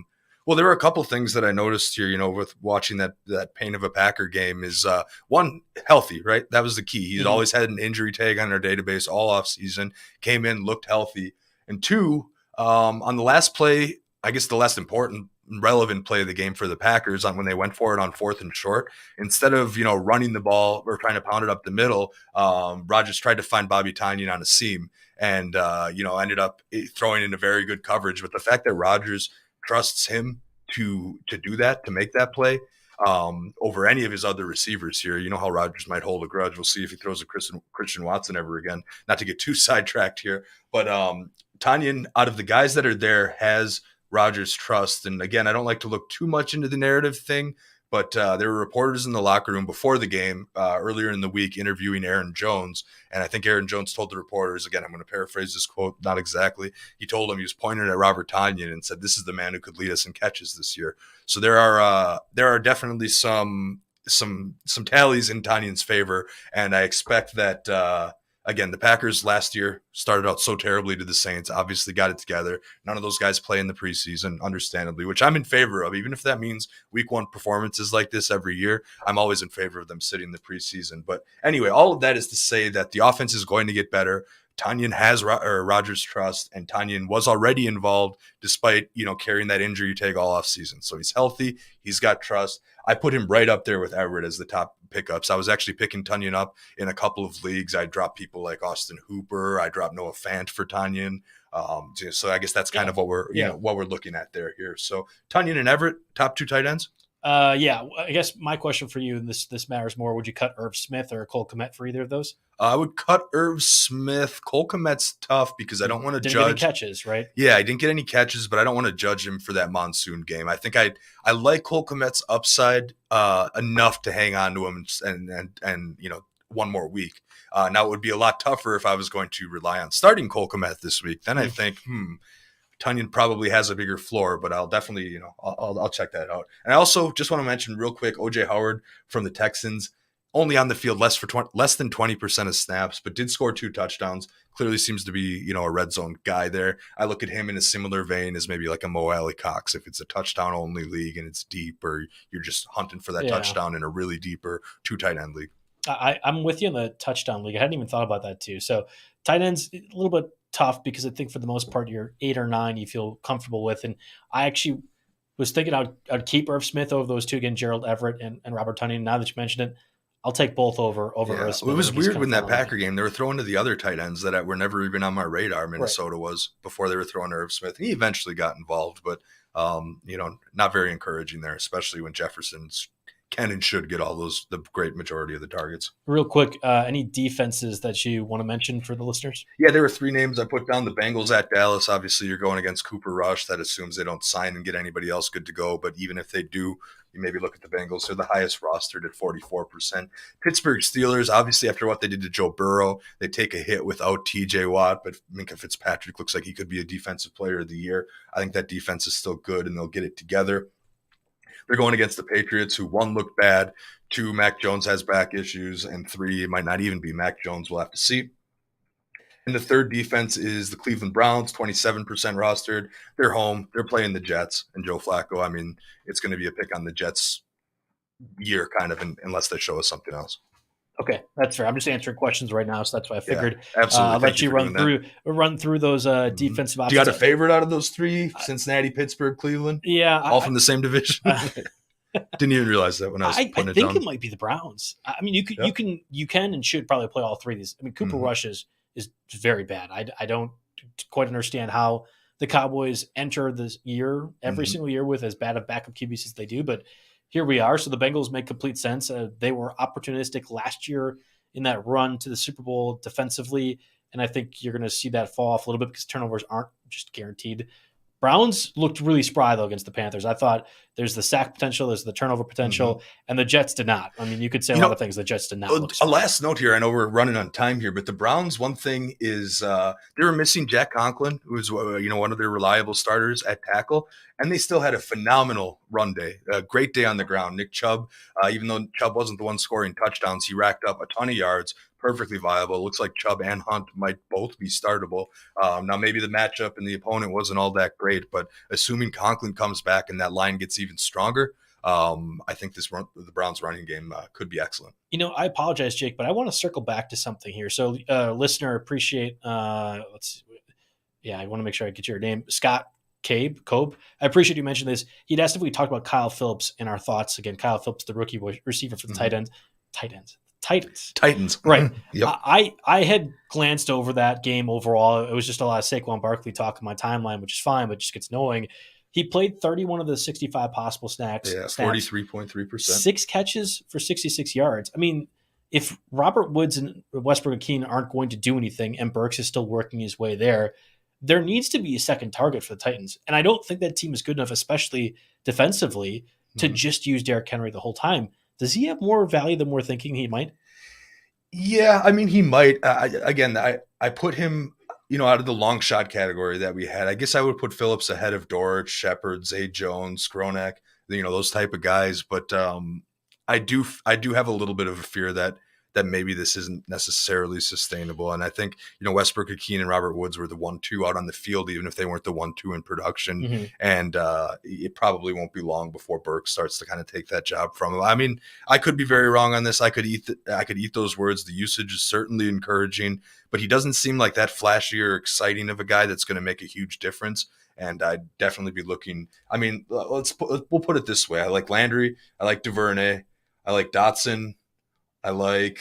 were a couple things that I noticed here. With watching that pain of a Packer game is one, healthy, right? That was the key. He's always had an injury tag on our database all off season. Came in, looked healthy, and 2. On the last play, I guess the last important, relevant play of the game for the Packers when they went for it on 4th and short, instead of, running the ball or trying to pound it up the middle, Rodgers tried to find Bobby Tonyan on a seam and, ended up throwing in a very good coverage. But the fact that Rodgers trusts him to do that, to make that play, over any of his other receivers here. You know how Rodgers might hold a grudge. We'll see if he throws a Christian Watson ever again. Not to get too sidetracked here, but Tonyan, out of the guys that are there, has Rodgers' trust. And again, I don't like to look too much into the narrative thing, but there were reporters in the locker room before the game earlier in the week interviewing Aaron Jones. And I think Aaron Jones told the reporters, again, I'm going to paraphrase this quote, not exactly. He told him, he was pointing at Robert Tonyan and said, this is the man who could lead us in catches this year. So there are definitely some tallies in Tanyan's favor. And I expect that, again, the Packers last year started out so terribly to the Saints, obviously got it together. None of those guys play in the preseason, understandably, which I'm in favor of. Even if that means week 1 performances like this every year, I'm always in favor of them sitting the preseason. But anyway, all of that is to say that the offense is going to get better. Tonyan has Rodgers' trust, and Tonyan was already involved despite, carrying that injury tag all off season. So he's healthy. He's got trust. I put him right up there with Everett as the top pickups. I was actually picking Tonyan up in a couple of leagues. I dropped people like Austin Hooper. I dropped Noah Fant for Tonyan. So I guess that's kind of what we're looking at here. So Tonyan and Everett, top 2 tight ends. I guess my question for you, and this matters more, would you cut Irv Smith or Cole Kmet for either of those? I would cut Irv Smith. Cole Kmet's tough because I don't want to judge. Didn't get any catches, right? Yeah, I didn't get any catches, but I don't want to judge him for that monsoon game. I think I like Cole Kmet's upside enough to hang on to him and one more week. Now it would be a lot tougher if I was going to rely on starting Cole Kmet this week. Then I think, Tunyon probably has a bigger floor, but I'll definitely, I'll check that out. And I also just want to mention real quick, OJ Howard from the Texans, only on the field less than 20% of snaps, but did score 2 touchdowns. Clearly seems to be, a red zone guy there. I look at him in a similar vein as maybe like a Mo Alley Cox. If it's a touchdown only league and it's deep, or you're just hunting for that touchdown in a really deeper 2 tight end league. I'm with you in the touchdown league. I hadn't even thought about that too. So tight ends a little bit tough because I think for the most part you're 8 or 9 you feel comfortable with. And I actually was thinking I'd keep Irv Smith over those 2 again, Gerald Everett and Robert Tunyon. Now that you mentioned it, I'll take both over Irv Smith. It was weird when that Packer game, they were throwing to the other tight ends that were never even on my radar. Minnesota was before they were throwing to Irv Smith. He eventually got involved, but not very encouraging there, especially when Jefferson's can and should get all the great majority of the targets. Real quick, any defenses that you want to mention for the listeners? Yeah, there were 3 names I put down. The Bengals at Dallas. Obviously, you're going against Cooper Rush. That assumes they don't sign and get anybody else good to go. But even if they do, you maybe look at the Bengals. They're the highest rostered at 44%. Pittsburgh Steelers, obviously, after what they did to Joe Burrow, they take a hit without TJ Watt. But Minkah Fitzpatrick looks like he could be a defensive player of the year. I think that defense is still good, and they'll get it together. They're going against the Patriots, who 1, look bad, 2, Mac Jones has back issues, and 3, it might not even be Mac Jones. We'll have to see. And the third defense is the Cleveland Browns, 27% rostered. They're home. They're playing the Jets and Joe Flacco. I mean, it's going to be a pick on the Jets year kind of, unless they show us something else. Okay, that's fair. I'm just answering questions right now, so that's why I figured. Absolutely. I'll let you run through those defensive options. Do you got a favorite out of those 3? Cincinnati, Pittsburgh, Cleveland? Yeah. All from the same division? Didn't even realize that when I was putting it down. I think it might be the Browns. I mean, you can and should probably play all 3 of these. I mean, Cooper Rush is very bad. I don't quite understand how the Cowboys enter this year every single year with as bad of backup QBs as they do, but here we are. So the Bengals make complete sense. They were opportunistic last year in that run to the Super Bowl defensively, and I think you're going to see that fall off a little bit because turnovers aren't just guaranteed. Browns looked really spry, though, against the Panthers. I thought there's the sack potential, there's the turnover potential, and the Jets did not. I mean, you could say a lot of things. The Jets did not look spry. A last note here. I know we're running on time here, but the Browns, one thing is they were missing Jack Conklin, who was one of their reliable starters at tackle, and they still had a phenomenal run day, a great day on the ground. Nick Chubb, even though Chubb wasn't the one scoring touchdowns, he racked up a ton of yards. Perfectly viable. Looks like Chubb and Hunt might both be startable. Now, maybe the matchup and the opponent wasn't all that great, but assuming Conklin comes back and that line gets even stronger, I think the Browns running game could be excellent. I apologize, Jake, but I want to circle back to something here. So, listener, appreciate. I want to make sure I get your name, Scott Cobe. I appreciate you mentioned this. He'd asked if we talked about Kyle Phillips in our thoughts. Again, Kyle Phillips, the rookie receiver for the Titans. Right. Yep. I had glanced over that game overall. It was just a lot of Saquon Barkley talk on my timeline, which is fine, but just gets annoying. He played 31 of the 65 possible snaps. Yeah, 43.3%. 6 catches for 66 yards. I mean, if Robert Woods and Westbrook-Ikhine aren't going to do anything and Burks is still working his way there needs to be a second target for the Titans. And I don't think that team is good enough, especially defensively, to just use Derrick Henry the whole time. Does he have more value than we're thinking he might? Yeah, I mean, he might. I put him, out of the long shot category that we had. I guess I would put Phillips ahead of Dortch, Shepard, Zay Jones, Skronak, those type of guys. But I do have a little bit of a fear that maybe this isn't necessarily sustainable. And I think, Westbrook-Ikhine and Robert Woods were the 1-2 out on the field, even if they weren't the 1-2 in production. And it probably won't be long before Burke starts to kind of take that job from him. I mean, I could be very wrong on this. I could eat those words. The usage is certainly encouraging, but he doesn't seem like that flashy or exciting of a guy that's going to make a huge difference. And I'd definitely be looking. I mean, we'll put it this way. I like Landry. I like DuVernay. I like Dotson. I like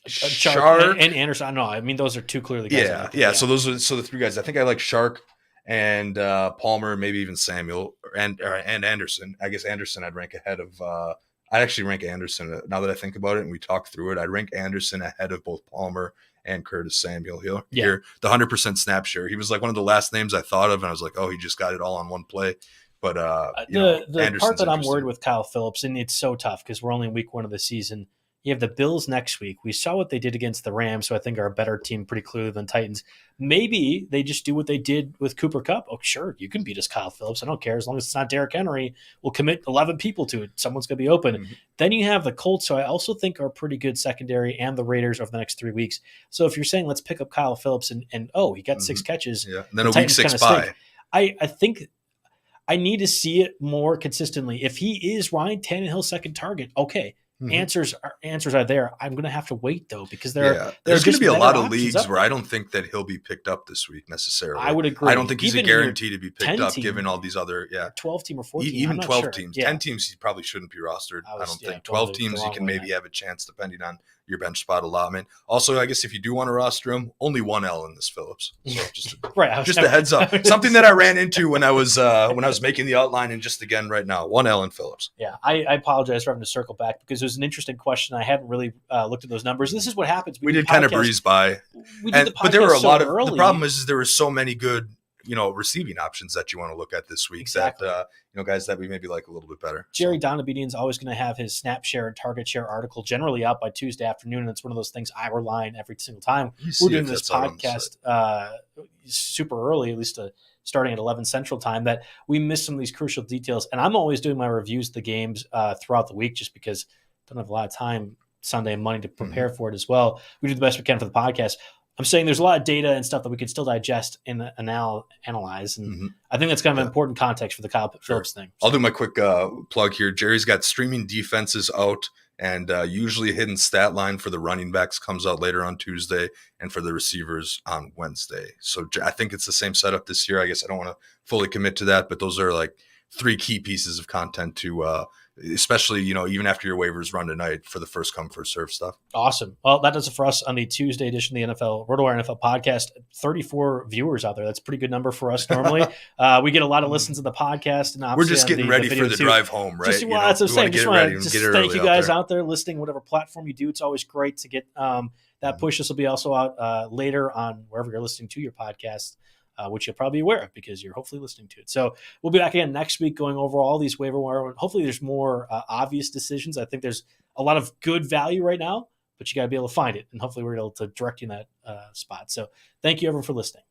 Shark and Anderson. I know. I mean, those are 2 clearly guys. Yeah. So those are the 3 guys. I think I like Shark and Palmer, maybe even Samuel and Anderson. I guess Anderson I'd rank ahead of. I'd actually rank Anderson. Now that I think about it and we talk through it, I'd rank Anderson ahead of both Palmer and Curtis Samuel. Here, the 100% snap share. He was like one of the last names I thought of, and I was like, oh, he just got it all on one play. But the part that I'm worried with Kyle Phillips, and it's so tough because we're only in week 1 of the season. You have the Bills next week. We saw what they did against the Rams, so I think are a better team pretty clearly than Titans. Maybe they just do what they did with Cooper Kupp. Oh, sure, you can beat us, Kyle Phillips. I don't care. As long as it's not Derrick Henry, we'll commit 11 people to it. Someone's going to be open. Mm-hmm. Then you have the Colts, so I also think are pretty good secondary, and the Raiders over the next 3 weeks. So if you're saying let's pick up Kyle Phillips and he got 6 catches. Yeah, and then a week 6 bye. I think I need to see it more consistently. If he is Ryan Tannehill's second target, okay. Answers are there. I'm going to have to wait though because there's going to be a lot of leagues where I don't think that he'll be picked up this week necessarily. I would agree. I don't think he's a guarantee to be picked up given all these other 12 team or 14 even 12 teams. Yeah. 10 teams he probably shouldn't be rostered. I don't think 12 teams you can maybe have a chance depending on your bench spot allotment. Also, I guess if you do want to roster him, only 1 L in this Phillips. So just a heads up. Something that I ran into when I was making the outline, and just again right now, 1 L in Phillips. Yeah, I apologize for having to circle back because it was an interesting question. I hadn't really looked at those numbers. This is what happens. We did kind of breeze by, but there were a lot of. The problem is there were so many good receiving options that you want to look at this week that guys that we maybe like a little bit better. Jerry Donabedian's always going to have his snap share and target share article generally out by Tuesday afternoon, and it's one of those things I rely on every single time. We're doing this podcast super early, at least starting at 11 Central Time, that we miss some of these crucial details. And I'm always doing my reviews of the games throughout the week just because I don't have a lot of time Sunday and Monday to prepare for it as well. We do the best we can for the podcast. I'm saying there's a lot of data and stuff that we could still digest and analyze. And I think that's kind of an important context for the Kyle Phillips thing. I'll do my quick plug here. Jerry's got streaming defenses out, and usually a hidden stat line for the running backs comes out later on Tuesday and for the receivers on Wednesday. So I think it's the same setup this year. I guess I don't want to fully commit to that, but those are like 3 key pieces of content to especially, even after your waivers run tonight for the first come, first serve stuff. Awesome. Well, that does it for us on the Tuesday edition of the RotoWire NFL podcast. 34 viewers out there. That's a pretty good number for us normally. We get a lot of listens to the podcast. And we're just getting ready for the drive home, right? That's what I'm saying. Just want to thank you guys out there listening, whatever platform you do. It's always great to get that push. This will be also out later on wherever you're listening to your podcast. Which you'll probably be aware of because you're hopefully listening to it. So we'll be back again next week going over all these waiver wire. Hopefully there's more obvious decisions. I think there's a lot of good value right now, but you got to be able to find it. And hopefully we're able to direct you in that spot. So thank you everyone for listening.